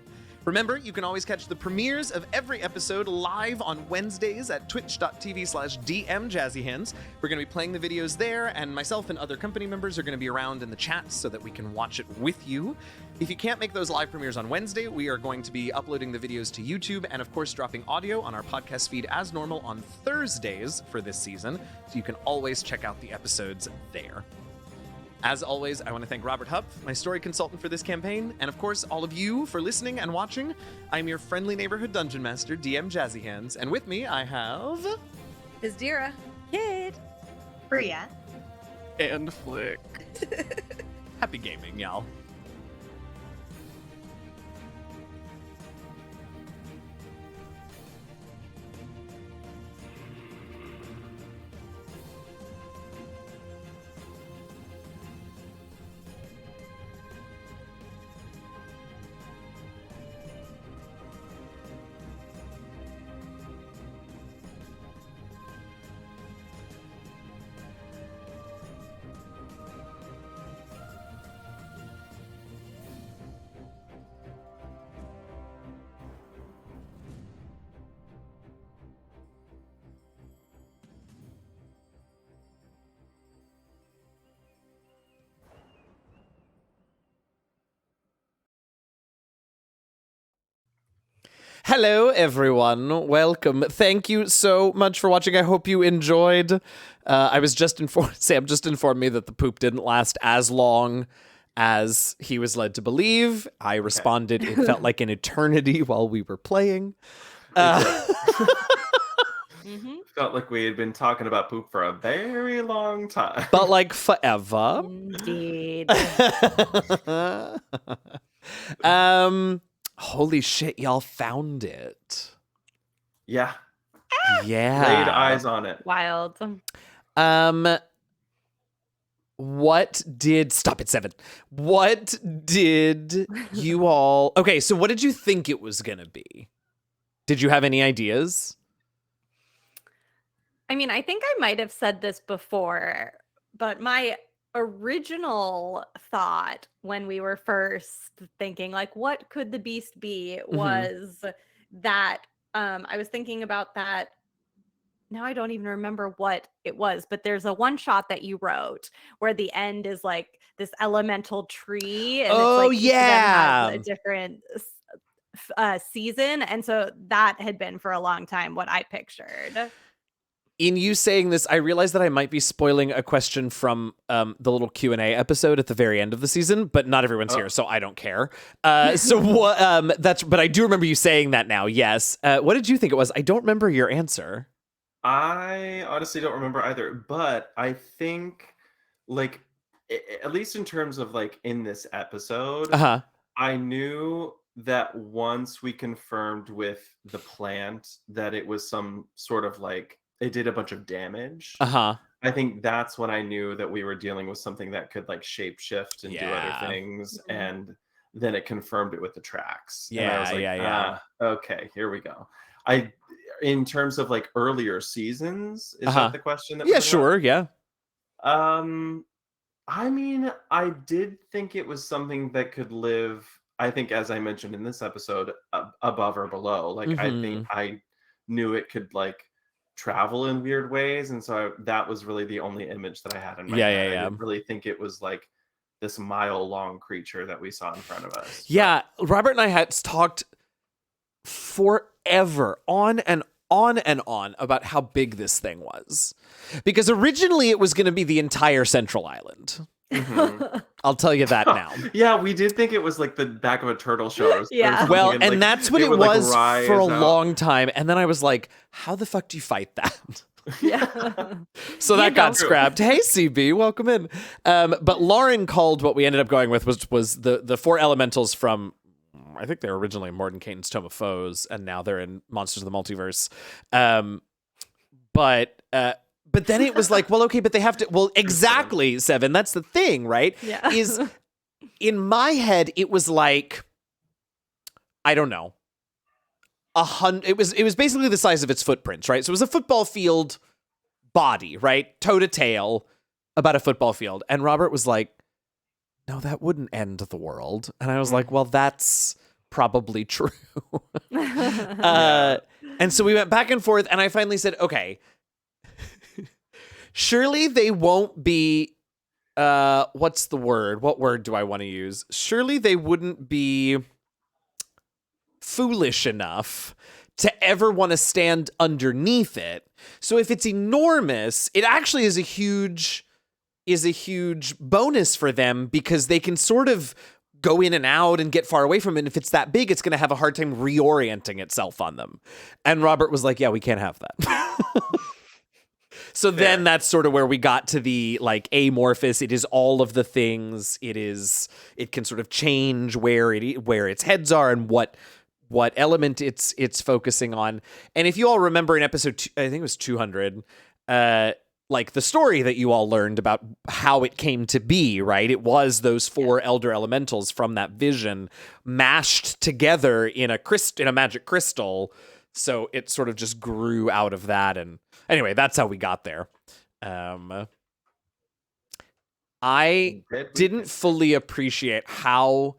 Remember, you can always catch the premieres of every episode live on Wednesdays at twitch.tv/DMJazzyHands. We're going to be playing the videos there, and myself and other company members are going to be around in the chat so that we can watch it with you. If you can't make those live premieres on Wednesday, we are going to be uploading the videos to YouTube and, of course, dropping audio on our podcast feed as normal on Thursdays for this season, so you can always check out the episodes there. As always, I want to thank Robert Hupp, my story consultant for this campaign, and of course, all of you for listening and watching. I'm your friendly neighborhood dungeon master, DM Jazzyhands, and with me I have... Izdira. Kid. Bria. And Flick. Happy gaming, y'all. Hello, everyone. Welcome. Thank you so much for watching. I hope you enjoyed. I was just informed. Sam just informed me that the poop didn't last as long as he was led to believe. I responded, it felt like an eternity while we were playing. Felt like we had been talking about poop for a very long time. But like forever. Indeed. Holy shit, y'all found it. Yeah. Yeah. Laid eyes on it. Wild. What did stop at 7? What did you all Okay, so what did you think it was gonna be? Did you have any ideas? I mean, I think I might have said this before, but my original thought when we were first thinking, like, what could the beast be, was that I was thinking about that. Now I don't even remember what it was, but there's a one shot that you wrote where the end is like this elemental tree, and Oh, it's like each of them yeah. has a different season, and so that had been for a long time what I pictured. In you saying this, I realized that I might be spoiling a question from the little Q&A episode at the very end of the season, but not everyone's here, so I don't care. So what? But I do remember you saying that now. Yes. What did you think it was? I don't remember your answer. I honestly don't remember either, but I think, like, at least in terms of like in this episode, I knew that once we confirmed with the plant that it was some sort of like it did a bunch of damage. I think that's when I knew that we were dealing with something that could like shapeshift and do other things, and then it confirmed it with the tracks. And I was like, okay, here we go. In terms of like earlier seasons, is that the question? That sure, yeah. I mean, I did think it was something that could live, I think, as I mentioned in this episode, above or below. Like, I think I knew it could like travel in weird ways, and so that was really the only image that I had in my head. I didn't really think it was like this mile-long creature that we saw in front of us. Yeah, Robert and I had talked forever on and on about how big this thing was, because originally it was going to be the entire Central Island. I'll tell you that now. Yeah, we did think it was like the back of a turtle shell. Well, and like, that's what it would, was like, for a out. long time. And then I was like, how the fuck do you fight that? So that got scrapped. Hey, CB, welcome in. But Lauren called what we ended up going with was the 4 elementals from, I think they were originally in Mordenkainen's Tome of Foes, and now they're in Monsters of the Multiverse. But then it was like, well, okay, but they have to. Well, exactly, Seven. That's the thing, right? Yeah. Is in my head, it was like, I don't know, 100. It was basically the size of its footprints, right? So it was a football field body, right, toe to tail, about a football field. And Robert was like, no, that wouldn't end the world. And I was like, well, that's probably true. And so we went back and forth, and I finally said, okay, surely they won't be, what's the word? What word do I want to use? Surely they wouldn't be foolish enough to ever want to stand underneath it. So if it's enormous, it actually is a huge bonus for them, because they can sort of go in and out and get far away from it. And if it's that big, it's going to have a hard time reorienting itself on them. And Robert was like, yeah, we can't have that. So then that's sort of where we got to the like amorphous. It is all of the things. It can sort of change where its heads are and what element it's focusing on. And if you all remember in episode I think it was 200, like the story that you all learned about how it came to be, right? It was those 4 elder elementals from that vision mashed together in a magic crystal. So it sort of just grew out of that. And anyway, that's how we got there. I didn't fully appreciate how,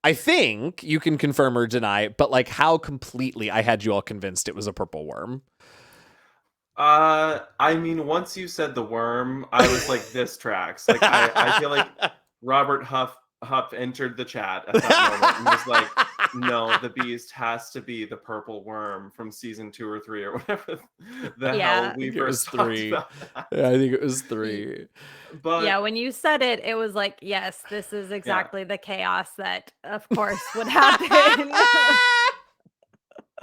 I think you can confirm or deny, but like how completely I had you all convinced it was a purple worm. I mean, once you said the worm, I was like, this tracks. Like, I feel like Robert Huff Hup entered the chat at that moment and was like, no, the beast has to be the purple worm from season 2 or 3 or whatever the hell we first talked about. Yeah, I think it was 3. But yeah, when you said it, it was like, yes, this is exactly the chaos that, of course, would happen.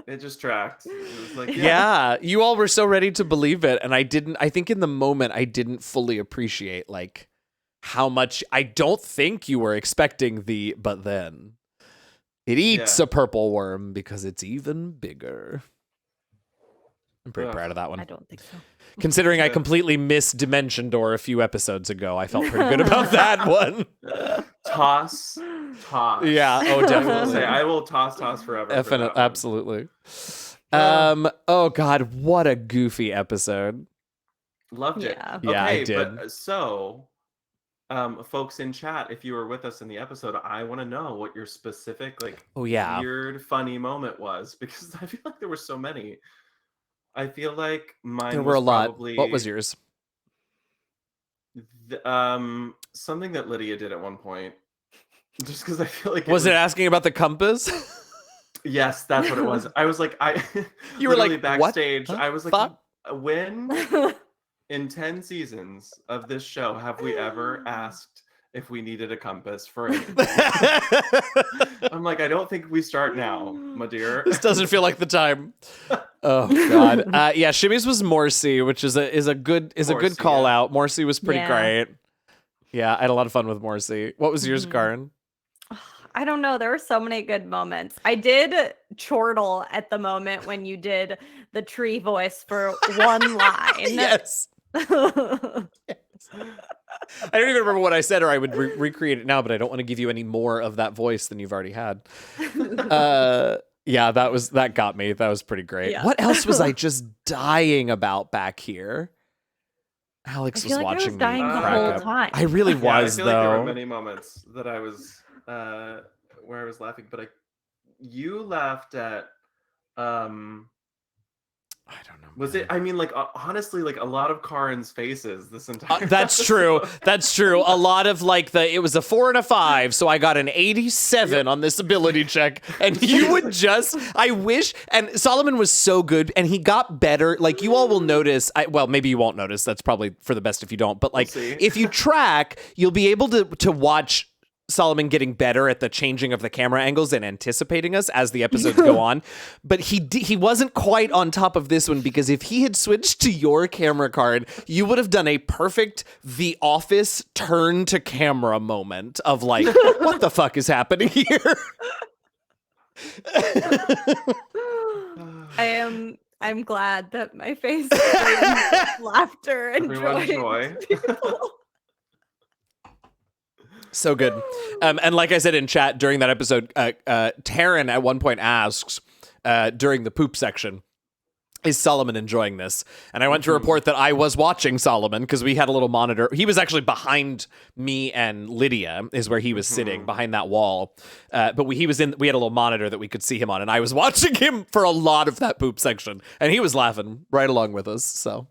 it just tracked. It was like, Yeah, you all were so ready to believe it, and I think in the moment I didn't fully appreciate like how much. I don't think you were expecting but then it eats a purple worm because it's even bigger. I'm pretty proud of that one. I don't think so. Considering I completely missed Dimension Door a few episodes ago, I felt pretty good about that one. Toss. Yeah, oh, definitely. I will toss forever. Absolutely. Oh God, what a goofy episode. Loved it. Yeah. Okay, I did. But so, folks in chat, if you were with us in the episode, I want to know what your specific weird, funny moment was, because I feel like there were so many. I feel like mine there were a lot. probably What was yours? Something that Lydia did at one point. Just because I feel like was it asking about the compass? Yes, that's what it was. I was like, you were like backstage. What? I was like, Fuck? When in 10 seasons of this show have we ever asked if we needed a compass for anything? I'm like, I don't think we start now, my dear. This doesn't feel like the time. Oh God. Yeah, Shimmy's was Morsi, which is a good call out. Morsi was pretty great. Yeah, I had a lot of fun with Morsi. What was yours, Karin? I don't know. There were so many good moments. I did chortle at the moment when you did the tree voice for one line. Yes. I don't even remember what I said, or I would recreate it now, but I don't want to give you any more of that voice than you've already had. Yeah, that got me. That was pretty great. Yeah. What else was I just dying about back here? Alex was watching me dying the crack whole up. time. I really was, I feel though. Like there were many moments that I was where I was laughing, but you laughed at I don't know. Was it? I mean, like honestly, like a lot of Karin's faces this entire. That's true. That's true. A lot of like it was a 4 and a 5, so I got an 87 on this ability check, and you would just. I wish. And Solomon was so good, and he got better. Like you all will notice. Well, maybe you won't notice. That's probably for the best if you don't. But like, if you track, you'll be able to watch Solomon getting better at the changing of the camera angles and anticipating us as the episodes go on. But he wasn't quite on top of this one, because if he had switched to your camera card, you would have done a perfect The Office turn to camera moment of like, what the fuck is happening here? I'm glad that my face brings laughter and joy. So good. And like I said in chat during that episode, Taryn at one point asks during the poop section, is Solomon enjoying this? And I went to report that I was watching Solomon because we had a little monitor. He was actually behind me and Lydia is where he was sitting behind that wall. But we had a little monitor that we could see him on. And I was watching him for a lot of that poop section. And he was laughing right along with us. So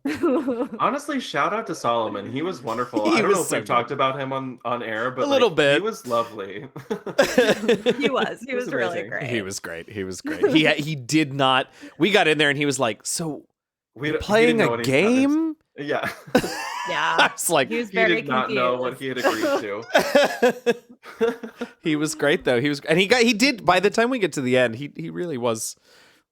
honestly, shout out to Solomon. He was wonderful. I don't know if we've talked about him on air, but a little bit. He was lovely. He was really great. He was great. He did not. We got in there and he was like, so we're playing a game? Yeah. Yeah. I was like, he did not know what he had agreed to. He was great though. He did by the time we get to the end, he really was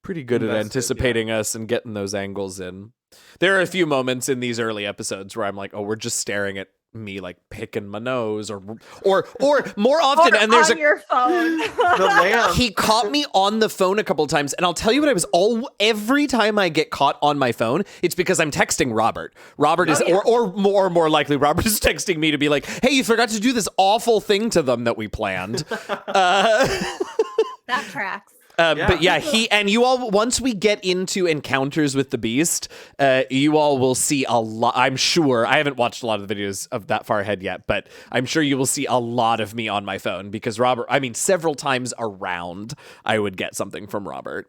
pretty good at anticipating us and getting those angles in. There are a few moments in these early episodes where I'm like, oh, we're just staring at me like picking my nose or more often, and there's on your phone. The lamp. He caught me on the phone a couple times, and I'll tell you what, every time I get caught on my phone, it's because I'm texting Robert. Robert is or more likely Robert is texting me to be like, hey, you forgot to do this awful thing to them that we planned. That tracks. But yeah, you all, once we get into encounters with the beast, you all will see a lot. I'm sure, I haven't watched a lot of the videos of that far ahead yet, but I'm sure you will see a lot of me on my phone because Robert, several times around, I would get something from Robert.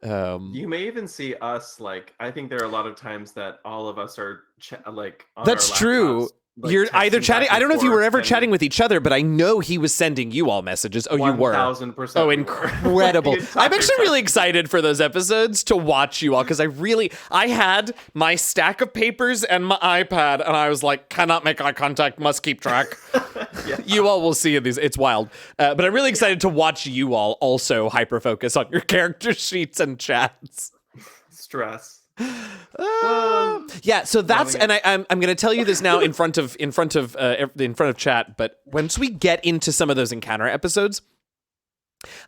You may even see us, like, I think there are a lot of times that all of us are on that's our true. like, You're either texting chatting. back I and don't know if you were forth, ever and chatting with each other, but I know he was sending you all messages. Oh, you were. 1000% Oh, we were. incredible. The entire I'm actually really time. excited for those episodes to watch you all because I had my stack of papers and my iPad, and I was like, cannot make eye contact, must keep track. You all will see in these. It's wild. But I'm really excited to watch you all also hyper focus on your character sheets and chats. Stress. Yeah, so that's, Loving it. and I'm going to tell you this now in front of chat. But once we get into some of those encounter episodes,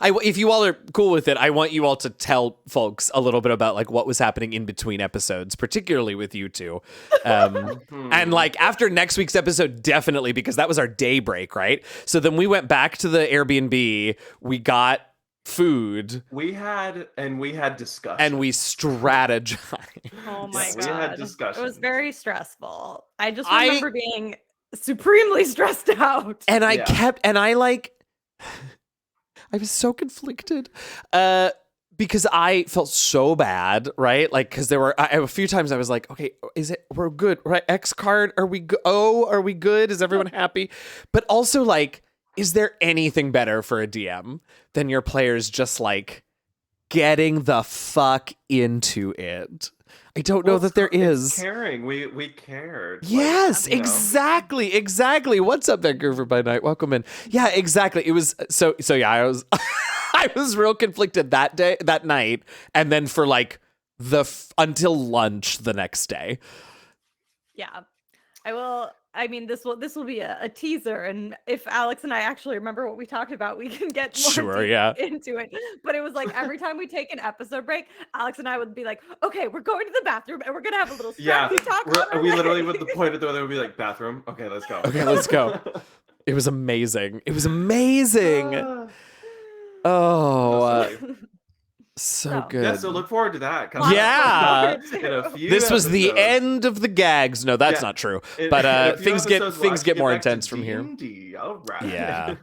if you all are cool with it, I want you all to tell folks a little bit about like what was happening in between episodes, particularly with you two. And like after next week's episode, definitely, because that was our day break, right? So then we went back to the Airbnb, we got food. We had discussion. And we strategized. Oh my Yes, god. we had discussion. It was very stressful. I just remember being supremely stressed out. And I was so conflicted because I felt so bad, right? Like, because there were a few times I was like, okay, we're good, right? X card, are we good? Is everyone happy? But also like, is there anything better for a DM than your players just like getting the fuck into it? I don't know that there is. Caring. We cared. Yes, Like, you know. exactly. What's up, Vancouver by night? Welcome in. Yeah, exactly. It was so yeah, I was I was real conflicted that night, and then for like until lunch the next day. Yeah. I mean, this will be a teaser, and if Alex and I actually remember what we talked about, we can get more into it. But it was like every time we take an episode break, Alex and I would be like, okay, we're going to the bathroom and we're gonna have a little talk. We literally would point at the other would be like, bathroom. Okay, let's go. Okay, let's go. It was amazing. Oh, so good. Yeah, so look forward to that. Yeah. In a few this was the episodes. end of the gags. No, that's not true. But in a few things episodes, get we'll more actually get back to intense from here. D&D. All right. Yeah.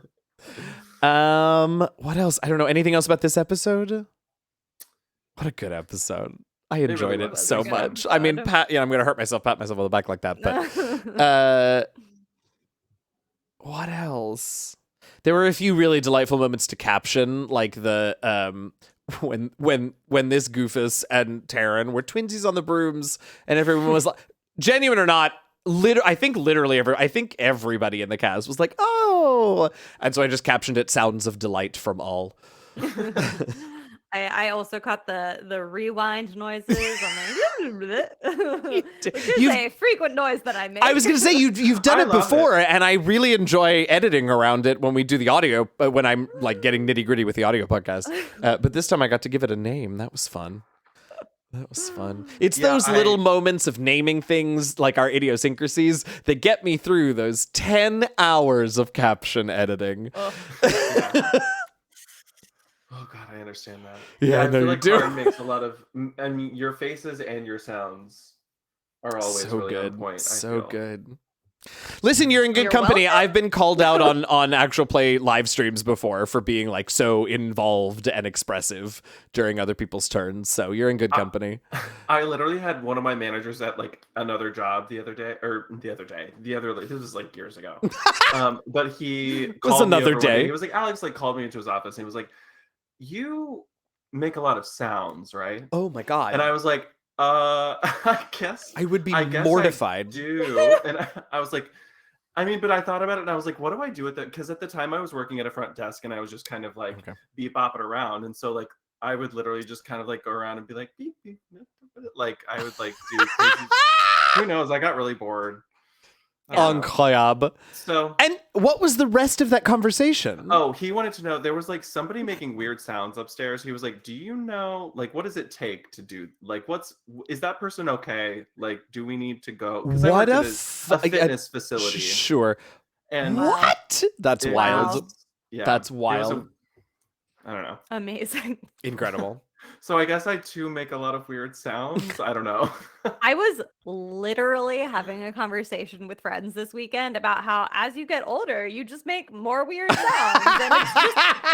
What else? I don't know. Anything else about this episode? What a good episode. I enjoyed it so much. I mean, I'm gonna pat myself on the back like that. But what else? There were a few really delightful moments to caption, like the when this Goofus and Taryn were twinsies on the brooms, and everyone was like, genuine or not, I think everybody in the cast was like, oh, and so I just captioned it "sounds of delight from all." I also caught the rewind noises. I'm like, which is a frequent noise that I make. I was going to say you've done it before, and I really enjoy editing around it when we do the audio. When I'm like getting nitty gritty with the audio podcast, but this time I got to give it a name. That was fun. It's those little moments of naming things, like our idiosyncrasies, that get me through those 10 hours of caption editing. Oh God, I understand that. Yeah, I I know feel you like do. Karn makes a lot of, I mean, your faces and your sounds are always So really good. on point. So good. Listen, you're in good company. I've been called out on actual play live streams before for being like so involved and expressive during other people's turns. So you're in good company. I literally had one of my managers at like another job this was like years ago. But he called me over one day. He was like, Alex like called me into his office and he was like, you make a lot of sounds, right? Oh my God. And I was like, I guess I would be I guess mortified. I do. And I was like, I mean, but I thought about it and I was like, what do I do with it? Because at the time I was working at a front desk and I was just kind of like beep bopping around. And so like I would literally just kind of like go around and be like beep beep, like I would like do crazy. Who knows? I got really bored. Incroyable. So, and what was the rest of that conversation? Oh, he wanted to know, there was like somebody making weird sounds upstairs. He was like, do you know, like, what does it take to do, like, is that person okay? Like, do we need to go? Because I worked at a fitness facility. Sure. And what? That's wild. Yeah. That's wild. I don't know. Amazing. Incredible. So I guess I too make a lot of weird sounds. I don't know. I was literally having a conversation with friends this weekend about how as you get older, you just make more weird sounds. And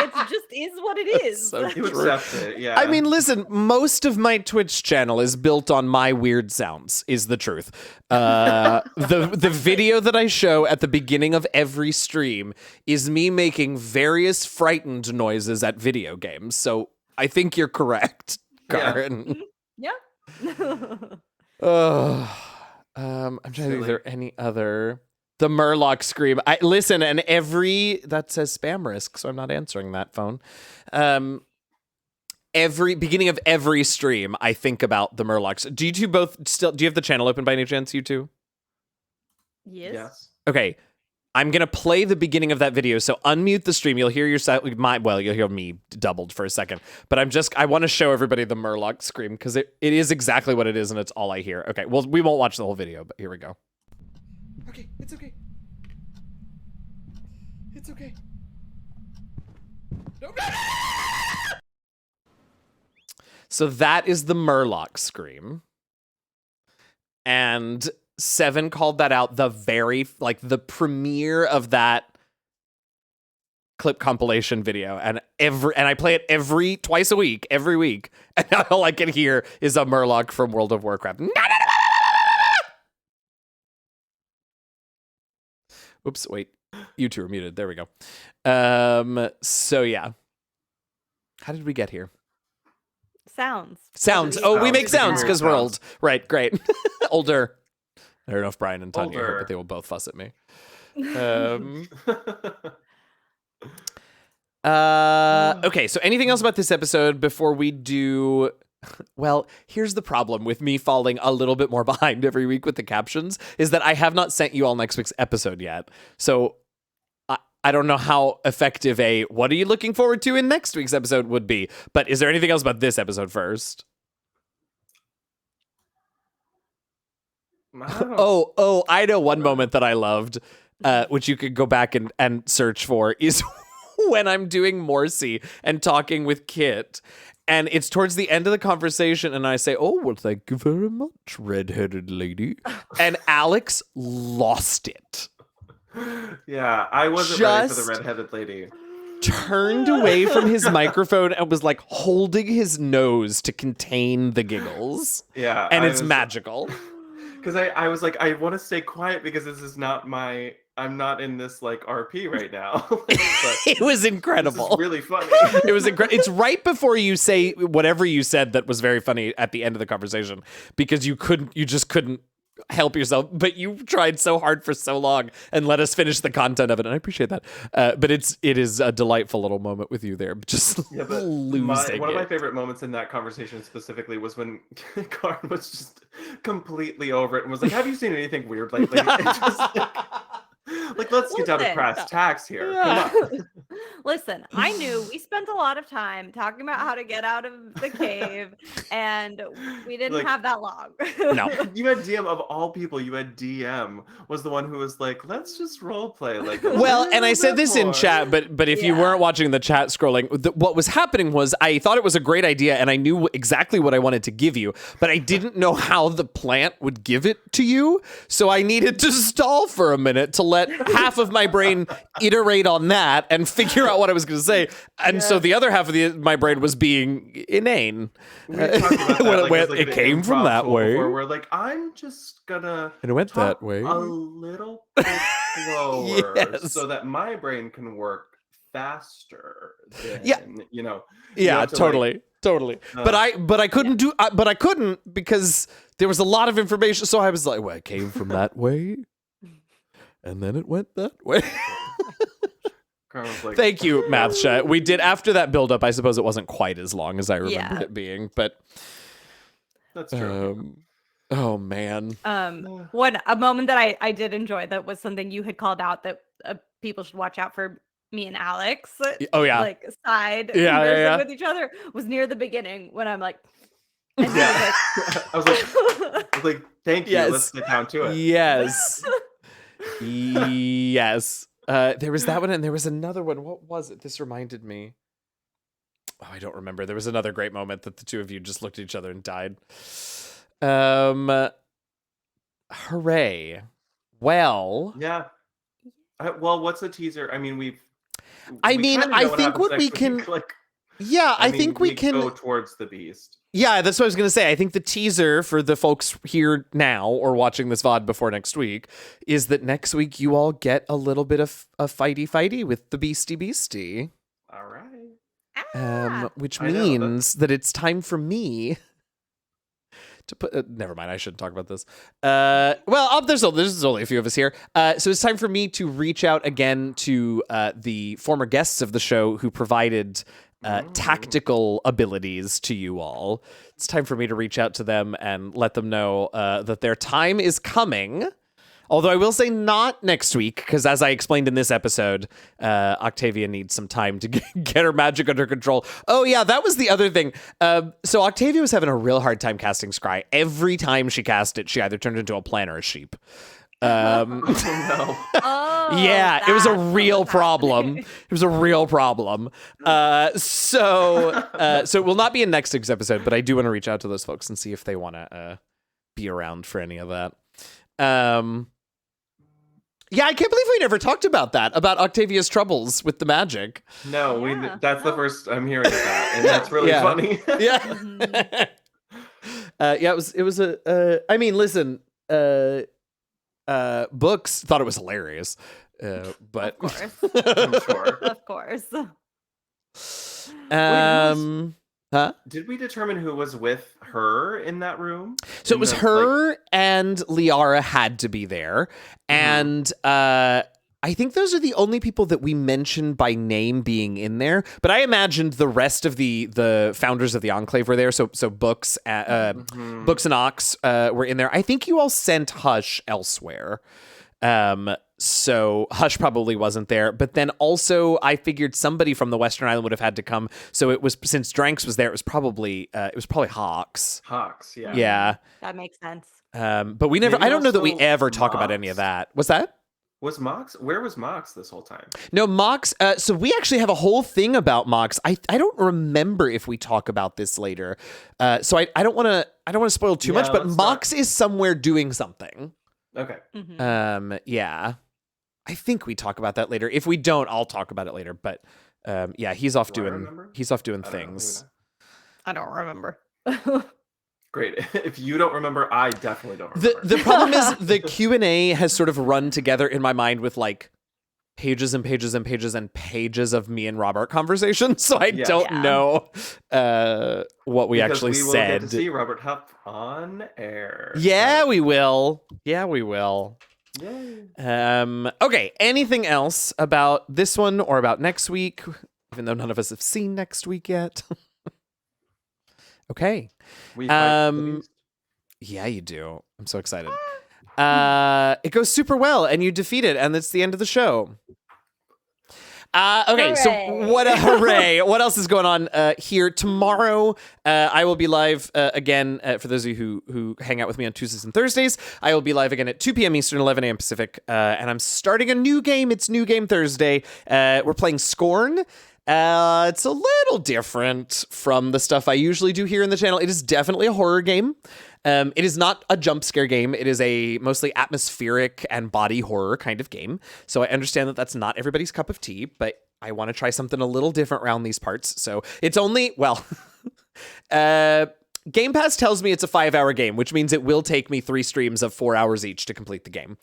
it's just is what it is. So You accept it, yeah. I mean, listen, most of my Twitch channel is built on my weird sounds, is the truth. The video that I show at the beginning of every stream is me making various frightened noises at video games. So I think you're correct, Karen. Yeah. I'm trying to think if there are any other. The Murloc scream. Listen, and that says spam risk, so I'm not answering that phone. Every beginning of every stream, I think about the Murlocs. Do you two both still? Do you have the channel open by any chance? You two? Yes. Okay. I'm gonna play the beginning of that video. So unmute the stream. You'll hear you'll hear me doubled for a second. But I want to show everybody the Murloc scream because it is exactly what it is, and it's all I hear. Okay. Well, we won't watch the whole video, but here we go. Okay, it's okay. It's okay. No. So that is the Murloc scream. And Seven called that out the premiere of that clip compilation video. And I play it twice a week, every week. And all I can hear is a Murloc from World of Warcraft. Oops, wait. You two are muted. There we go. So yeah. How did we get here? Sounds. Oh, we make sounds because we're old. Right, great. Older. I don't know if Brian and Tanya are here, but they will both fuss at me. Okay, so anything else about this episode before we do... Well, here's the problem with me falling a little bit more behind every week with the captions, is that I have not sent you all next week's episode yet. So I don't know how effective what are you looking forward to in next week's episode would be. But is there anything else about this episode first? I know one moment that I loved, which you could go back and search for, is when I'm doing Morsi and talking with Kit. And it's towards the end of the conversation, and I say, "Oh, well, thank you very much, redheaded lady." And Alex lost it. Yeah, I wasn't ready for the redheaded lady. Turned away from his microphone and was like holding his nose to contain the giggles. Yeah. And it's magical. Because I was like, I want to stay quiet because this is not I'm not in this like RP right now. It was incredible. This is really funny. It was incredible. It's right before you say whatever you said that was very funny at the end of the conversation, because you just couldn't help yourself, but you tried so hard for so long and let us finish the content of it, and I appreciate that. But it is a delightful little moment with you there, just losing one of my favorite moments in that conversation specifically was when Karn was just completely over it and was like, "Have you seen anything weird lately?" Like, let's get down to brass tacks here. Yeah. Come on. Listen, I knew we spent a lot of time talking about how to get out of the cave, and we didn't have that long. No. You had DM, of all people, you had DM was the one who was like, "Let's just role play." Like, well, and I said this in chat, but if you weren't watching the chat scrolling, what was happening was I thought it was a great idea, and I knew exactly what I wanted to give you, but I didn't know how the plant would give it to you, so I needed to stall for a minute to let half of my brain iterate on that and figure out what I was going to say, and so the other half of my brain was being inane. We were talking about that, like, it came from that way. We're like, I'm just gonna and it went that way a little bit slower, so that my brain can work faster. Than, Yeah, totally. But I couldn't because there was a lot of information. So I was like, well, it came from that way, and then it went that way. Like, thank you, Mathsha. We did, after that build-up, I suppose it wasn't quite as long as I remembered it being, but that's true. Oh man. A moment that I did enjoy that was something you had called out that people should watch out for, me and Alex. Oh yeah. Like side conversing with each other was near the beginning when I'm like, and I was like, thank you. Yes. Let's get down to it. Yes. Yes. There was that one, and there was another one. What was it? This reminded me. I don't remember. There was another great moment that the two of you just looked at each other and died. Hooray. Well. Yeah. Well, what's a teaser? I mean, I we mean, kinda I know think what we next can. week, like, Yeah, I think we can go towards the beast. Yeah, that's what I was going to say. I think the teaser for the folks here now or watching this VOD before next week is that next week you all get a little bit of a fighty with the beastie. All right. Which I know, means that it's time for me to put. Never mind. I shouldn't talk about this. There's only a few of us here. So it's time for me to reach out again to the former guests of the show who provided tactical abilities to you all. It's time for me to reach out to them and let them know that their time is coming. Although I will say not next week, because as I explained in this episode, Octavia needs some time to get her magic under control. Oh yeah, that was the other thing. So Octavia was having a real hard time casting Scry. Every time she cast it, she either turned into a plant or a sheep. Oh, no. Yeah, it was a real problem. It was a real problem. So it will not be in next week's episode, but I do want to reach out to those folks and see if they want to be around for any of that. Yeah, I can't believe we never talked about that, about Octavia's troubles with the magic. No, that's the first I'm hearing of that, and that's really funny. Yeah. It was a, I mean, listen, Books thought it was hilarious, but Of course. I'm sure. Of course. Did we determine who was with her in that room? So it was her and Liara had to be there. And I think those are the only people that we mentioned by name being in there. But I imagined the rest of the founders of the Enclave were there. So Books, Books and Ox were in there. I think you all sent Hush elsewhere. So Hush probably wasn't there, but then also I figured somebody from the Western Island would have had to come. So it was, since Dranks was there, it was probably Hawks. Hawks, yeah. Yeah. That makes sense. But we never, Maybe I don't know that we also ever talk about any of that. What's that? Was Mox? Where was Mox this whole time? No, Mox. So we actually have a whole thing about Mox. I don't remember if we talk about this later. So I don't want to spoil too much, but Mox is somewhere doing something. Okay. Yeah. I think we talk about that later. If we don't, I'll talk about it later. But yeah, he's off doing things. I don't remember. Great. If you don't remember, I definitely don't remember. The problem is the Q&A has sort of run together in my mind with like pages and pages and pages and pages of me and Robert conversations. So I don't know what we actually we will said. Get to see Robert Hupp on air. Yeah, we will. Yeah, we will. Yay. Okay, anything else about this one or about next week? Even though none of us have seen next week yet. Okay. Yeah, you do. I'm so excited. It goes super well, and you defeat it, and it's the end of the show. Okay, so what a hooray. What else is going on here? Tomorrow, I will be live again, for those of you who hang out with me on Tuesdays and Thursdays. I will be live again at 2 p.m. Eastern, 11 a.m. Pacific, and I'm starting a new game. It's New Game Thursday. We're playing Scorn. It's a little different from the stuff I usually do here in the channel. It is definitely a horror game. It is not a jump scare game. It is a mostly atmospheric and body horror kind of game. So I understand that that's not everybody's cup of tea, but I want to try something a little different around these parts. So it's only, well, Game Pass tells me it's a 5-hour game, which means it will take me 3 streams of 4 hours each to complete the game.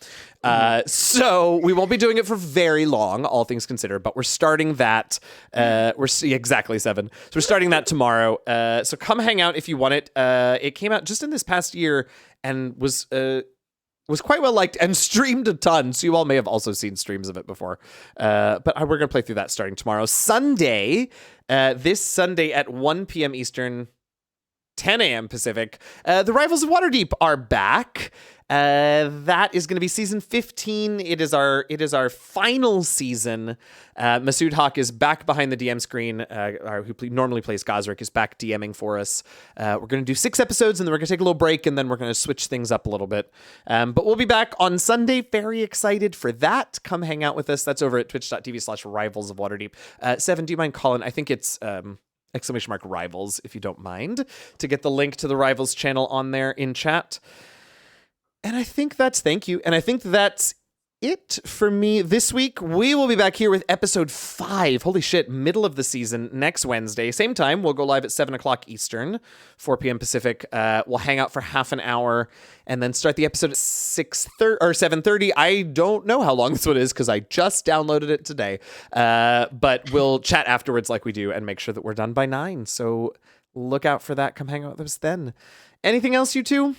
So we won't be doing it for very long, all things considered, but we're starting that. Exactly 7. So we're starting that tomorrow. So come hang out if you want it. It came out just in this past year and was quite well liked and streamed a ton. So you all may have also seen streams of it before. But we're going to play through that starting tomorrow. Sunday, this Sunday at 1 p.m. Eastern, 10 a.m. Pacific, the Rivals of Waterdeep are back. That is going to be season 15. It is our final season. Masood Haq is back behind the DM screen, who normally plays Gosrick, is back DMing for us. We're going to do 6 episodes, and then we're going to take a little break, and then we're going to switch things up a little bit. But we'll be back on Sunday. Very excited for that. Come hang out with us. That's over at twitch.tv/Rivals of Waterdeep. Seven, do you mind calling? I think it's !Rivals, if you don't mind, to get the link to the Rivals channel on there in chat. And I think that's it for me this week. We will be back here with episode 5. Holy shit, middle of the season next Wednesday. Same time, we'll go live at 7 o'clock Eastern, 4 p.m. Pacific. We'll hang out for half an hour and then start the episode at 6:30 or 7:30. I don't know how long this one is because I just downloaded it today. But we'll chat afterwards like we do and make sure that we're done by 9. So look out for that. Come hang out with us then. Anything else, you two?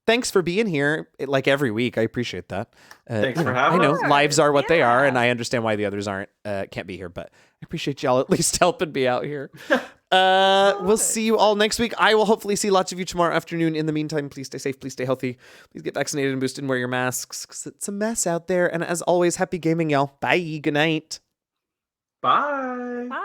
Thanks for being here, like every week. I appreciate that. Thanks for having us. I know us. lives are what they are, and I understand why the others can't be here, but I appreciate y'all at least helping me out here. We'll see you all next week. I will hopefully see lots of you tomorrow afternoon. In the meantime, please stay safe, please stay healthy, please get vaccinated and boosted and wear your masks, because it's a mess out there. And as always, happy gaming, y'all. Bye. Good night. Bye. Bye.